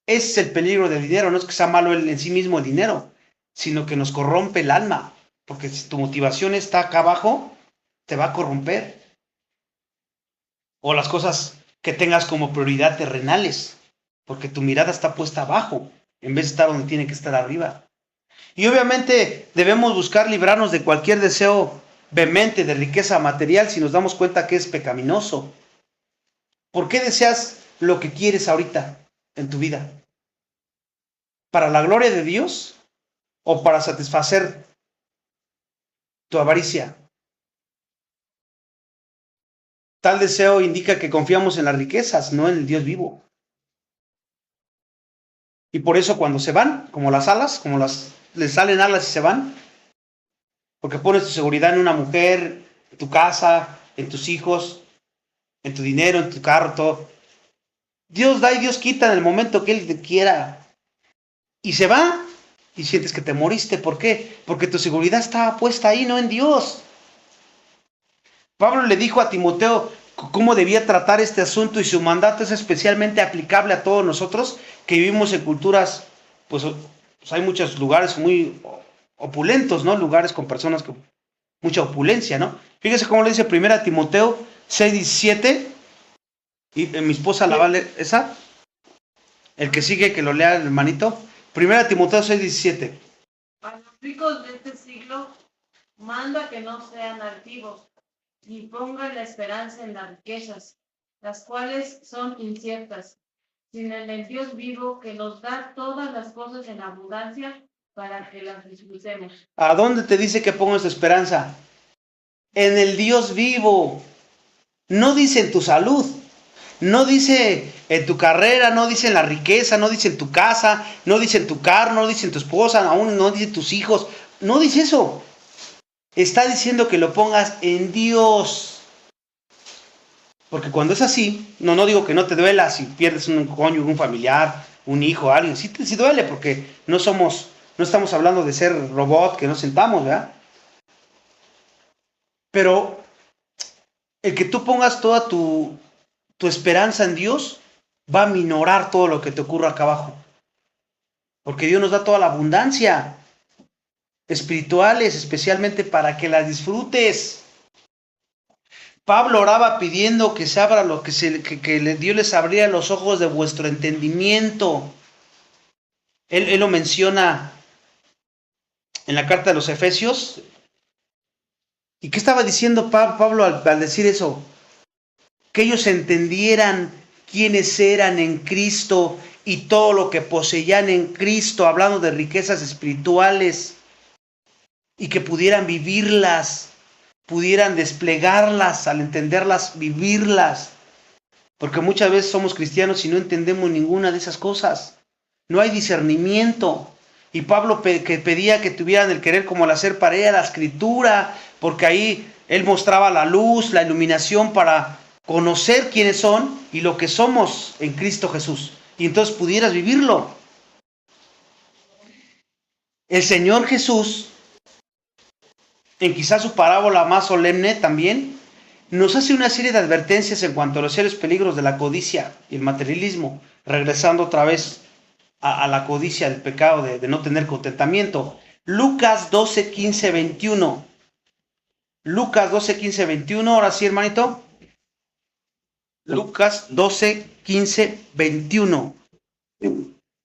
[SPEAKER 2] Ese es el peligro del dinero. No es que sea malo en sí mismo el dinero, sino que nos corrompe el alma, porque si tu motivación está acá abajo, te va a corromper. O las cosas que tengas como prioridad terrenales, porque tu mirada está puesta abajo, en vez de estar donde tiene que estar arriba. Y obviamente debemos buscar librarnos de cualquier deseo vehemente de riqueza material si nos damos cuenta que es pecaminoso. ¿Por qué deseas lo que quieres ahorita en tu vida? ¿Para la gloria de Dios o para satisfacer tu avaricia? Tal deseo indica que confiamos en las riquezas, no en el Dios vivo. Y por eso cuando se van, como las alas, les salen alas y se van, porque pones tu seguridad en una mujer, en tu casa, en tus hijos, en tu dinero, en tu carro, todo. Dios da y Dios quita en el momento que Él te quiera. Y se va y sientes que te moriste. ¿Por qué? Porque tu seguridad estaba puesta ahí, no en Dios. Pablo le dijo a Timoteo cómo debía tratar este asunto y su mandato es especialmente aplicable a todos nosotros que vivimos en culturas, pues hay muchos lugares muy opulentos, ¿no? Lugares con personas con mucha opulencia, ¿no? Fíjese cómo le dice 1 Timoteo 6:17 y mi esposa la va a leer, ¿esa? El que sigue, que lo lea el hermanito. 1 Timoteo 6:17.
[SPEAKER 5] A los ricos de este siglo manda que no sean altivos, ni pongan la esperanza en las riquezas, las cuales son inciertas, sino en el Dios vivo que nos da todas las cosas en abundancia para que las disfrutemos.
[SPEAKER 2] ¿A dónde te dice que pongas tu esperanza? En el Dios vivo. No dice en tu salud, no dice en tu carrera, no dice en la riqueza, no dice en tu casa, no dice en tu carro, no dice en tu esposa, aún no dice en tus hijos, no dice eso. Está diciendo que lo pongas en Dios. Porque cuando es así, no digo que no te duela si pierdes un cónyuge, un familiar, un hijo, alguien. Sí duele porque no estamos hablando de ser robot que nos sentamos, ¿verdad? Pero el que tú pongas toda tu esperanza en Dios va a minorar todo lo que te ocurra acá abajo. Porque Dios nos da toda la abundancia espirituales, especialmente para que las disfrutes. Pablo oraba pidiendo que se abra Dios les abría los ojos de vuestro entendimiento. Él lo menciona en la carta de los Efesios. ¿Y qué estaba diciendo Pablo al decir eso? Que ellos entendieran quiénes eran en Cristo y todo lo que poseían en Cristo, hablando de riquezas espirituales, y que pudieran vivirlas, pudieran desplegarlas, al entenderlas, vivirlas. Porque muchas veces somos cristianos y no entendemos ninguna de esas cosas. No hay discernimiento. Y Pablo que pedía que tuvieran el querer como el hacer para ella la escritura, porque ahí él mostraba la luz, la iluminación para conocer quiénes son y lo que somos en Cristo Jesús. Y entonces pudieras vivirlo. El Señor Jesús, en quizás su parábola más solemne también, nos hace una serie de advertencias en cuanto a los serios peligros de la codicia y el materialismo, regresando otra vez a la codicia, el pecado de no tener contentamiento. Lucas 12, 15, 21. Lucas 12, 15, 21. Ahora sí, hermanito. Lucas 12, 15, 21.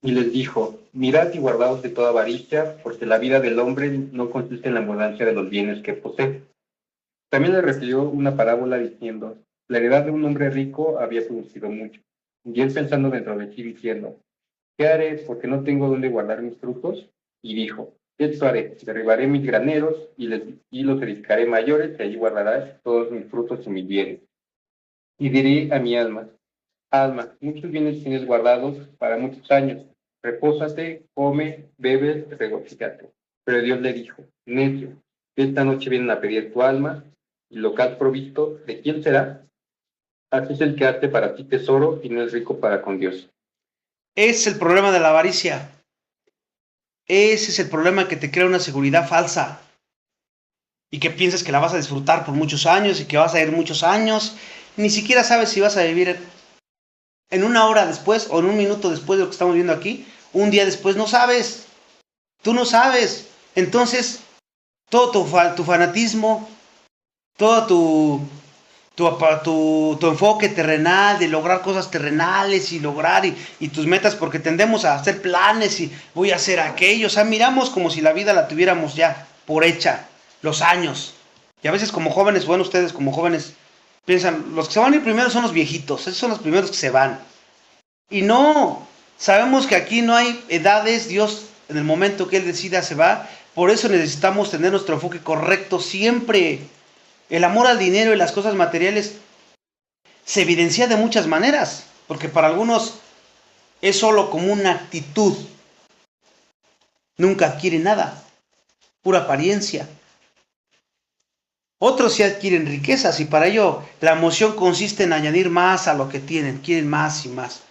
[SPEAKER 1] Y les dijo: mirad y guardaos de toda avaricia, porque la vida del hombre no consiste en la abundancia de los bienes que posee. También le refirió una parábola diciendo: la heredad de un hombre rico había producido mucho. Y él pensando dentro de sí diciendo: ¿qué haré? Porque no tengo dónde guardar mis frutos. Y dijo: esto haré, derribaré mis graneros y los edificaré mayores, y allí guardaré todos mis frutos y mis bienes. Y diré a mi alma: alma, muchos bienes tienes guardados para muchos años. Repósate, come, bebe, regocíjate. Pero Dios le dijo: necio, esta noche vienen a pedir tu alma, y lo que has provisto, ¿de quién será? Así es el que hace para ti tesoro y no es rico para con Dios.
[SPEAKER 2] Es el problema de la avaricia. Ese es el problema, que te crea una seguridad falsa. Y que piensas que la vas a disfrutar por muchos años y que vas a ir muchos años. Ni siquiera sabes si vas a vivir en una hora después o en un minuto después de lo que estamos viendo aquí. Un día después, no sabes. Tú no sabes. Entonces, todo tu fanatismo, todo tu enfoque terrenal, de lograr cosas terrenales y y tus metas, porque tendemos a hacer planes y voy a hacer aquello. O sea, miramos como si la vida la tuviéramos ya por hecha, los años. Y a veces como jóvenes, bueno, ustedes como jóvenes piensan, los que se van a ir primero son los viejitos, esos son los primeros que se van. Y no, sabemos que aquí no hay edades, Dios en el momento que Él decida se va, por eso necesitamos tener nuestro enfoque correcto siempre. El amor al dinero y las cosas materiales se evidencia de muchas maneras, porque para algunos es solo como una actitud, nunca adquieren nada, pura apariencia. Otros sí adquieren riquezas y para ello la emoción consiste en añadir más a lo que tienen, quieren más y más.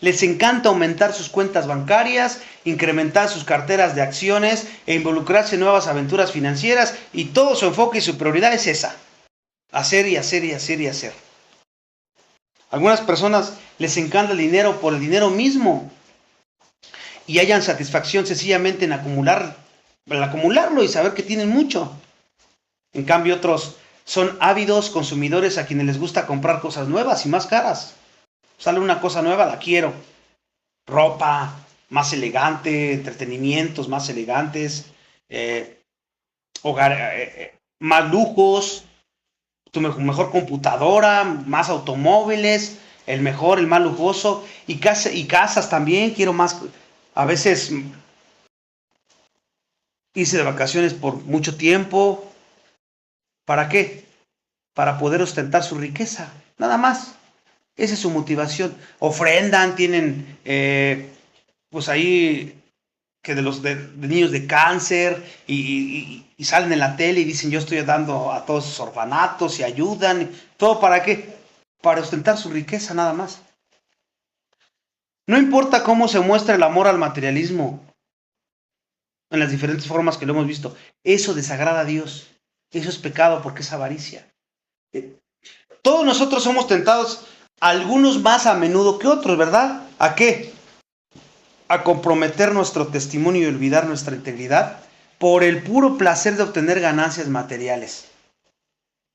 [SPEAKER 2] Les encanta aumentar sus cuentas bancarias, incrementar sus carteras de acciones e involucrarse en nuevas aventuras financieras, y todo su enfoque y su prioridad es esa: hacer y hacer y hacer y hacer. Algunas personas les encanta el dinero por el dinero mismo y hallan satisfacción sencillamente en acumularlo y saber que tienen mucho. En cambio, otros son ávidos consumidores a quienes les gusta comprar cosas nuevas y más caras. Sale una cosa nueva, la quiero. Ropa más elegante, entretenimientos más elegantes, más lujos, tu mejor computadora, más automóviles, el mejor, el más lujoso, y casas también, quiero más. A veces hice de vacaciones por mucho tiempo. ¿Para qué? Para poder ostentar su riqueza, nada más. Esa es su motivación. Ofrendan, tienen pues ahí que de niños de cáncer y salen en la tele y dicen yo estoy dando a todos esos orfanatos y ayudan. ¿Todo para qué? Para ostentar su riqueza, nada más. No importa cómo se muestra el amor al materialismo, en las diferentes formas que lo hemos visto, eso desagrada a Dios. Eso es pecado porque es avaricia. Todos nosotros somos tentados, algunos más a menudo que otros, ¿verdad? ¿A qué? A comprometer nuestro testimonio y olvidar nuestra integridad por el puro placer de obtener ganancias materiales.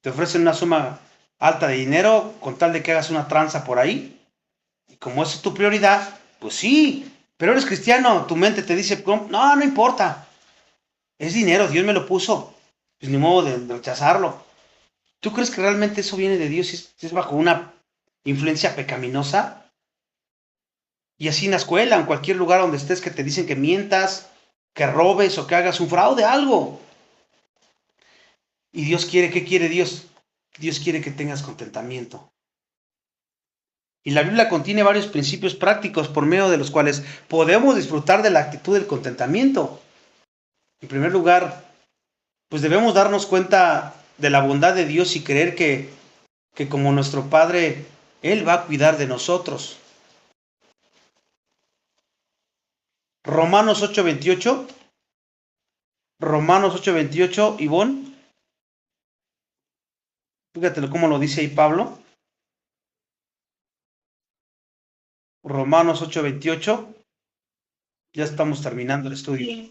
[SPEAKER 2] Te ofrecen una suma alta de dinero con tal de que hagas una tranza por ahí. Y como esa es tu prioridad, pues sí, pero eres cristiano, tu mente te dice, no importa. Es dinero, Dios me lo puso. Pues ni modo de rechazarlo. ¿Tú crees que realmente eso viene de Dios? ¿Es bajo una influencia pecaminosa? Y así en la escuela, en cualquier lugar donde estés, que te dicen que mientas, que robes o que hagas un fraude, algo. Y Dios quiere, ¿qué quiere Dios? Dios quiere que tengas contentamiento. Y la Biblia contiene varios principios prácticos por medio de los cuales podemos disfrutar de la actitud del contentamiento. En primer lugar, pues debemos darnos cuenta de la bondad de Dios y creer que como nuestro Padre, Él va a cuidar de nosotros. Romanos 8:28. Romanos 8:28, Ivonne. Fíjate cómo lo dice ahí Pablo. Romanos 8:28. Ya estamos terminando el estudio.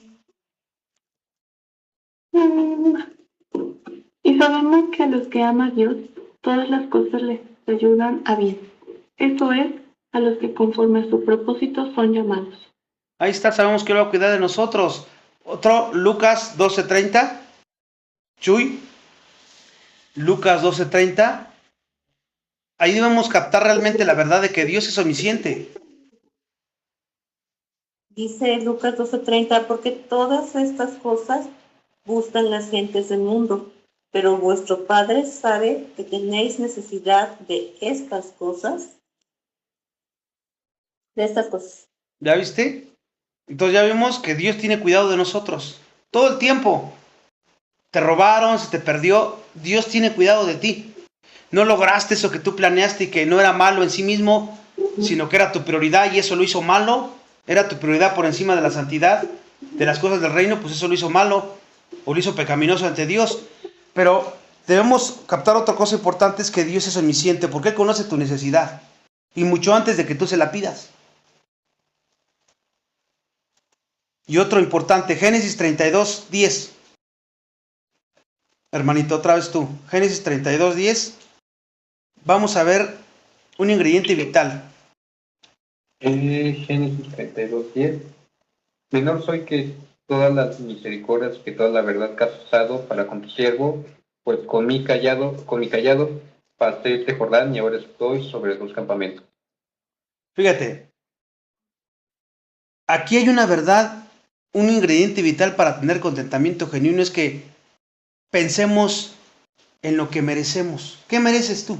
[SPEAKER 4] Y sabemos que a los que ama a Dios, todas las cosas les ayudan a bien. Eso es, a los que conforme a su propósito son llamados.
[SPEAKER 2] Ahí está, sabemos que Él va a cuidar de nosotros. Otro, Lucas 12:30. Chuy. Lucas 12:30. Ahí debemos captar realmente la verdad de que Dios es omnisciente.
[SPEAKER 3] Dice Lucas 12:30, porque todas estas cosas buscan las gentes del mundo, pero vuestro Padre sabe que tenéis necesidad de estas cosas.
[SPEAKER 2] ¿Ya viste? Entonces ya vimos que Dios tiene cuidado de nosotros. Todo el tiempo. Te robaron, se te perdió. Dios tiene cuidado de ti. No lograste eso que tú planeaste y que no era malo en sí mismo, sino que era tu prioridad y eso lo hizo malo. Era tu prioridad por encima de la santidad, de las cosas del reino, pues eso lo hizo malo o lo hizo pecaminoso ante Dios. Pero debemos captar otra cosa importante, es que Dios es omnisciente, porque Él conoce tu necesidad y mucho antes de que tú se la pidas. Y otro importante, Génesis 32:10. Hermanito, otra vez tú. Génesis 32:10. Vamos a ver un ingrediente vital.
[SPEAKER 1] Génesis 32:10. Menor soy que todas las misericordias, que toda la verdad que has usado para con tu siervo, pues con mi callado pasé este Jordán y ahora estoy sobre los campamentos.
[SPEAKER 2] Fíjate, aquí hay una verdad, un ingrediente vital para tener contentamiento genuino, es que pensemos en lo que merecemos. ¿Qué mereces tú?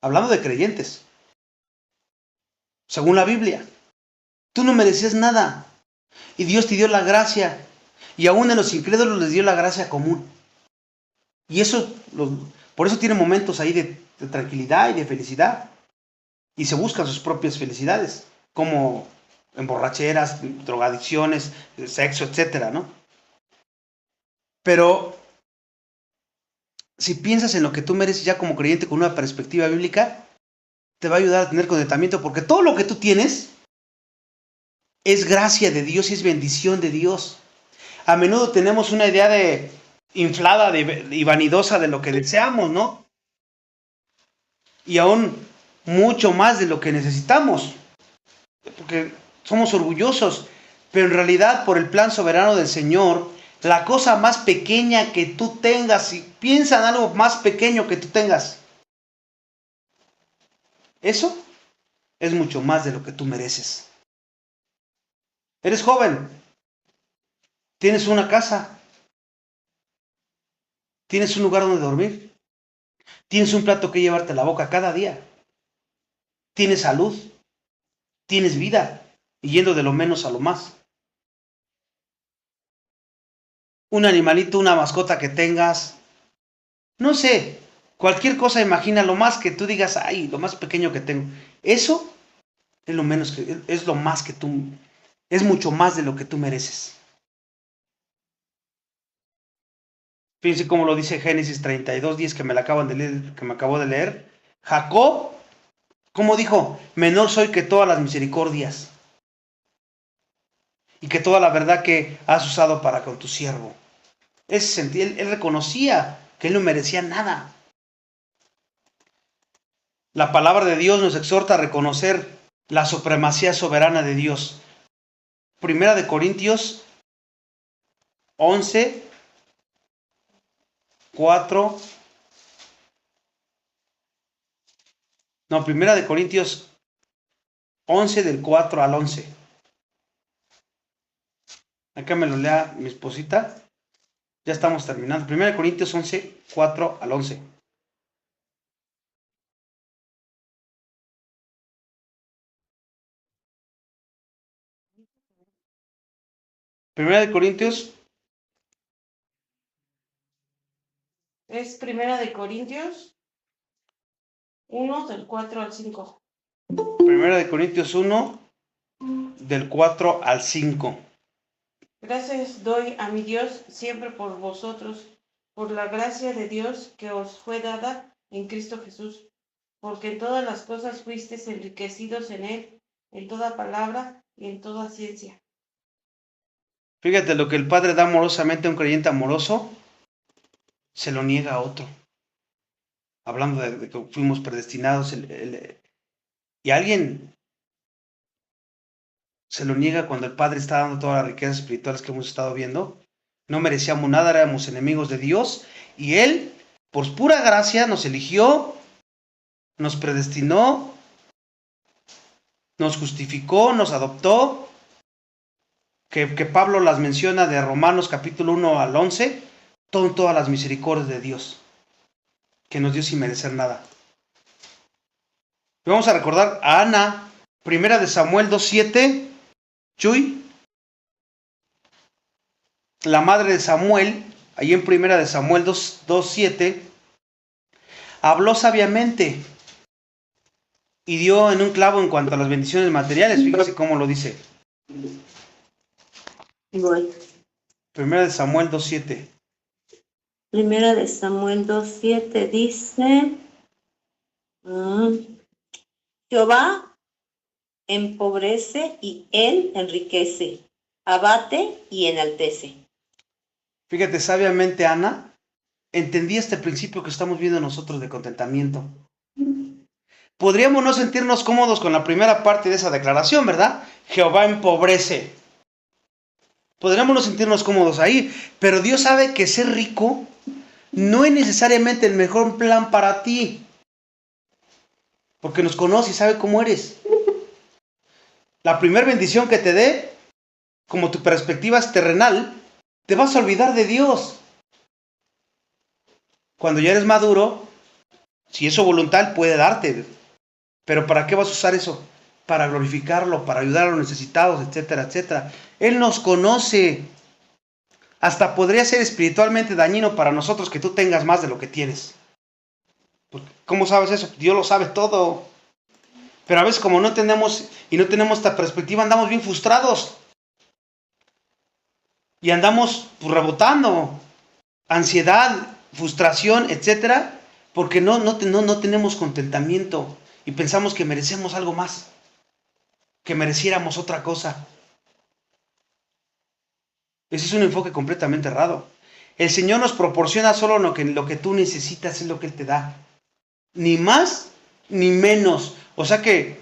[SPEAKER 2] Hablando de creyentes, según la Biblia, tú no merecías nada y Dios te dio la gracia, y aún a los incrédulos les dio la gracia común. Y eso, por eso tienen momentos ahí de tranquilidad y de felicidad, y se buscan sus propias felicidades, como en borracheras, drogadicciones, sexo, etcétera, ¿no? Pero si piensas en lo que tú mereces ya como creyente con una perspectiva bíblica, te va a ayudar a tener contentamiento, porque todo lo que tú tienes es gracia de Dios y es bendición de Dios. A menudo tenemos una idea inflada y vanidosa de lo que deseamos, ¿no? Y aún mucho más de lo que necesitamos, porque somos orgullosos, pero en realidad por el plan soberano del Señor, la cosa más pequeña que tú tengas, si piensa en algo más pequeño que tú tengas, eso es mucho más de lo que tú mereces. Eres joven, tienes una casa, tienes un lugar donde dormir, tienes un plato que llevarte a la boca cada día, tienes salud, tienes vida, y yendo de lo menos a lo más. Un animalito, una mascota que tengas, no sé, cualquier cosa, imagina lo más que tú digas, ay, lo más pequeño que tengo. Eso es lo menos que, es lo más que tú, es mucho más de lo que tú mereces. Fíjense cómo lo dice Génesis 32:10, que me acabo de leer. Jacob, ¿cómo dijo? Menor soy que todas las misericordias y que toda la verdad que has usado para con tu siervo. Él reconocía que él no merecía nada. La palabra de Dios nos exhorta a reconocer la supremacía soberana de Dios. Primera de Corintios 11, 4. No, Primera de Corintios 11 del 4 al 11. Acá me lo lea mi esposita. Ya estamos terminando. Primera de Corintios 11, 4 al 11. Primera de Corintios.
[SPEAKER 5] Es Primera de Corintios 1 del 4 al 5.
[SPEAKER 2] Primera de Corintios 1 del 4 al 5.
[SPEAKER 5] Gracias doy a mi Dios siempre por vosotros, por la gracia de Dios que os fue dada en Cristo Jesús, porque en todas las cosas fuisteis enriquecidos en Él, en toda palabra y en toda ciencia.
[SPEAKER 2] Fíjate, lo que el Padre da amorosamente a un creyente amoroso, se lo niega a otro. Hablando de que fuimos predestinados, y alguien se lo niega cuando el Padre está dando todas las riquezas espirituales que hemos estado viendo. No merecíamos nada, éramos enemigos de Dios, y Él, por pura gracia, nos eligió, nos predestinó, nos justificó, nos adoptó, que Pablo las menciona de Romanos capítulo 1 al 11, todas las misericordias de Dios, que nos dio sin merecer nada. Y vamos a recordar a Ana, Primera de Samuel 2:7, Chuy, la madre de Samuel, ahí en Primera de Samuel 2:7, habló sabiamente y dio en un clavo en cuanto a las bendiciones materiales. Fíjense cómo lo dice.
[SPEAKER 3] Voy.
[SPEAKER 2] Primera de Samuel 2:7.
[SPEAKER 3] Primera de Samuel 2:7 dice, Jehová empobrece y él enriquece, abate y enaltece.
[SPEAKER 2] Fíjate, sabiamente Ana entendí este principio que estamos viendo nosotros de contentamiento. Podríamos no sentirnos cómodos con la primera parte de esa declaración, ¿verdad? Jehová empobrece. Podríamos no sentirnos cómodos ahí, pero Dios sabe que ser rico no es necesariamente el mejor plan para ti, porque nos conoce y sabe cómo eres. La primera bendición que te dé, como tu perspectiva es terrenal, te vas a olvidar de Dios. Cuando ya eres maduro, si es su voluntad, puede darte. Pero ¿para qué vas a usar eso? Para glorificarlo, para ayudar a los necesitados, etcétera, etcétera. Él nos conoce. Hasta podría ser espiritualmente dañino para nosotros que tú tengas más de lo que tienes. ¿Cómo sabes eso? Dios lo sabe todo. Pero a veces como no tenemos y no tenemos esta perspectiva, andamos bien frustrados. Y andamos rebotando. Ansiedad, frustración, etcétera, porque no tenemos contentamiento y pensamos que merecemos algo más, que mereciéramos otra cosa. Ese es un enfoque completamente errado. El Señor nos proporciona solo lo que tú necesitas, es lo que Él te da. Ni más ni menos. O sea que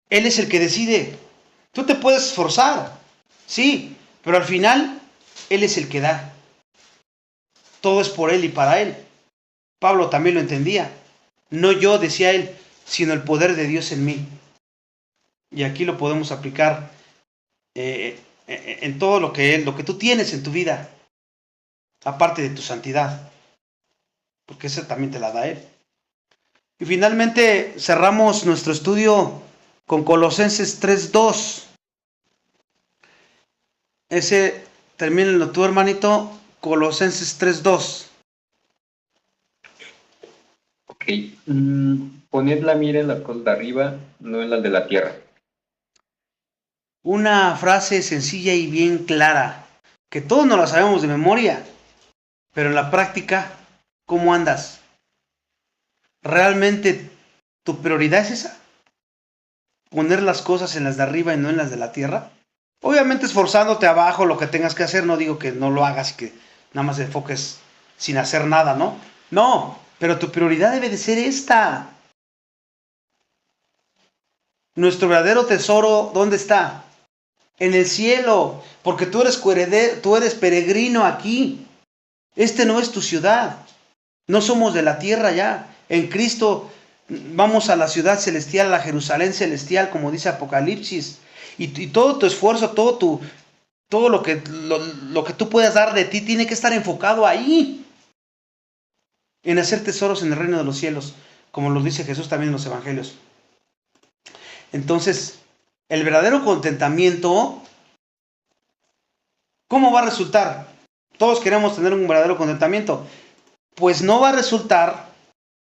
[SPEAKER 2] Él es el que decide. Tú te puedes esforzar, sí, pero al final Él es el que da. Todo es por Él y para Él. Pablo también lo entendía. No yo, decía él, sino el poder de Dios en mí. Y aquí lo podemos aplicar en todo lo que tú tienes en tu vida, aparte de tu santidad, porque esa también te la da Él. Y finalmente cerramos nuestro estudio con Colosenses 3:2. Ese, termínalo tú, hermanito, Colosenses 3:2.
[SPEAKER 1] Ok. Poned la mira en las cosas de arriba, no en las de la tierra.
[SPEAKER 2] Una frase sencilla y bien clara, que todos nos la sabemos de memoria, pero en la práctica, ¿cómo andas? ¿Realmente tu prioridad es esa? ¿Poner las cosas en las de arriba y no en las de la tierra? Obviamente esforzándote abajo lo que tengas que hacer, no digo que no lo hagas y que nada más te enfoques sin hacer nada, ¿no? No, pero tu prioridad debe de ser esta. Nuestro verdadero tesoro, ¿dónde está? En el cielo, porque tú eres peregrino aquí. Este no es tu ciudad. No somos de la tierra ya. En Cristo vamos a la ciudad celestial, a la Jerusalén celestial, como dice Apocalipsis. Y todo tu esfuerzo, todo lo que tú puedas dar de ti tiene que estar enfocado ahí. En hacer tesoros en el reino de los cielos, como lo dice Jesús también en los evangelios. Entonces, el verdadero contentamiento, ¿cómo va a resultar? Todos queremos tener un verdadero contentamiento. Pues no va a resultar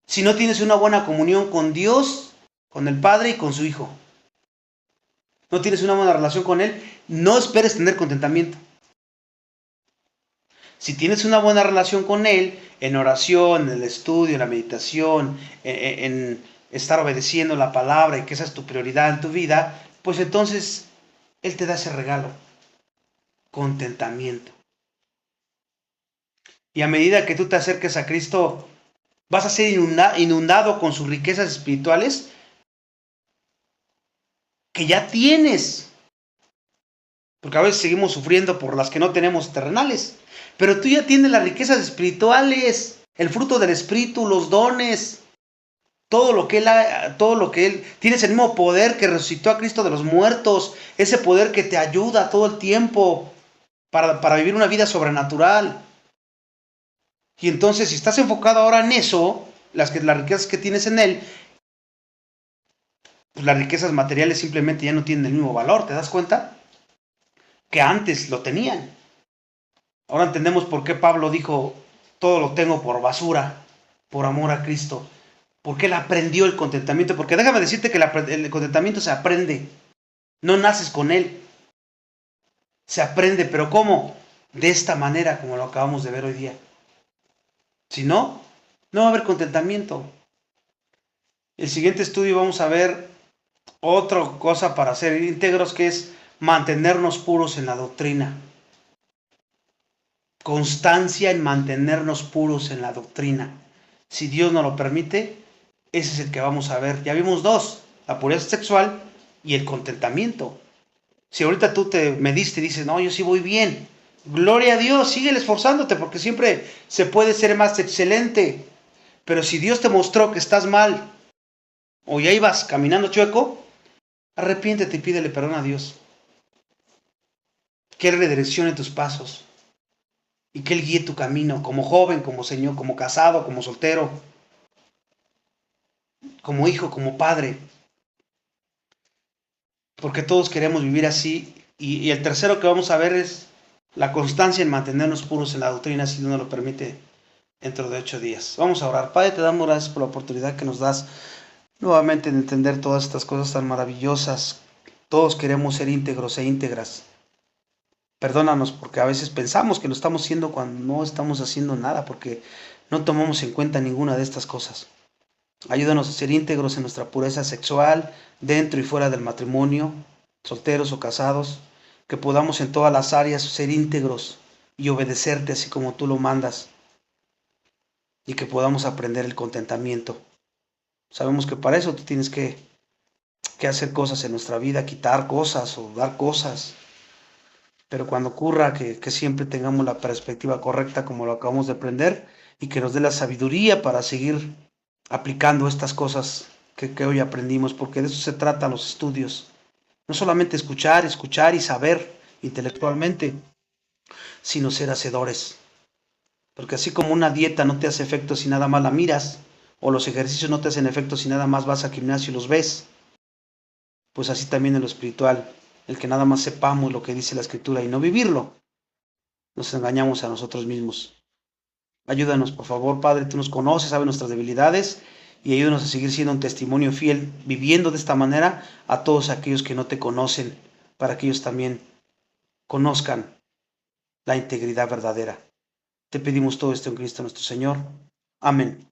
[SPEAKER 2] si no tienes una buena comunión con Dios, con el Padre y con su Hijo. No tienes una buena relación con Él, no esperes tener contentamiento. Si tienes una buena relación con Él, en oración, en el estudio, en la meditación, en estar obedeciendo la palabra y que esa es tu prioridad en tu vida, pues entonces Él te da ese regalo, contentamiento. Y a medida que tú te acerques a Cristo, vas a ser inundado con sus riquezas espirituales que ya tienes. Porque a veces seguimos sufriendo por las que no tenemos terrenales. Pero tú ya tienes las riquezas espirituales, el fruto del Espíritu, los dones, todo lo que Él, tienes el mismo poder que resucitó a Cristo de los muertos, ese poder que te ayuda todo el tiempo para vivir una vida sobrenatural. Y entonces, si estás enfocado ahora en eso, las riquezas que tienes en Él, pues las riquezas materiales simplemente ya no tienen el mismo valor, ¿te das cuenta? Que antes lo tenían. Ahora entendemos por qué Pablo dijo, todo lo tengo por basura, por amor a Cristo. Porque él aprendió el contentamiento. Porque déjame decirte que el contentamiento se aprende. No naces con él. Se aprende, pero ¿cómo? De esta manera, como lo acabamos de ver hoy día. Si no, no va a haber contentamiento. El siguiente estudio vamos a ver otra cosa para ser íntegros, que es mantenernos puros en la doctrina. Constancia en mantenernos puros en la doctrina. Si Dios nos lo permite, ese es el que vamos a ver. Ya vimos dos, la pureza sexual y el contentamiento. Si ahorita tú te mediste y dices, no, yo sí voy bien, gloria a Dios, sigue esforzándote, porque siempre se puede ser más excelente. Pero si Dios te mostró que estás mal, o ya ibas caminando chueco, arrepiéntete y pídele perdón a Dios. Que Él redireccione tus pasos y que Él guíe tu camino, como joven, como señor, como casado, como soltero, como hijo, como padre. Porque todos queremos vivir así. Y el tercero que vamos a ver es la constancia en mantenernos puros en la doctrina, si Dios nos lo permite, dentro de 8 días. Vamos a orar. Padre, te damos gracias por la oportunidad que nos das nuevamente de entender todas estas cosas tan maravillosas. Todos queremos ser íntegros e íntegras. Perdónanos porque a veces pensamos que lo estamos haciendo cuando no estamos haciendo nada, porque no tomamos en cuenta ninguna de estas cosas. Ayúdanos a ser íntegros en nuestra pureza sexual, dentro y fuera del matrimonio, solteros o casados, que podamos en todas las áreas ser íntegros y obedecerte así como tú lo mandas, y que podamos aprender el contentamiento. Sabemos que para eso tú tienes que hacer cosas en nuestra vida, quitar cosas o dar cosas, pero cuando ocurra que siempre tengamos la perspectiva correcta como lo acabamos de aprender, y que nos dé la sabiduría para seguir aplicando estas cosas que hoy aprendimos, porque de eso se tratan los estudios. No solamente escuchar y saber intelectualmente, sino ser hacedores. Porque así como una dieta no te hace efecto si nada más la miras, o los ejercicios no te hacen efecto si nada más vas al gimnasio y los ves, pues así también en lo espiritual, el que nada más sepamos lo que dice la Escritura y no vivirlo, nos engañamos a nosotros mismos. Ayúdanos, por favor, Padre, tú nos conoces, sabes nuestras debilidades, y ayúdanos a seguir siendo un testimonio fiel, viviendo de esta manera a todos aquellos que no te conocen, para que ellos también conozcan la integridad verdadera. Te pedimos todo esto en Cristo nuestro Señor. Amén.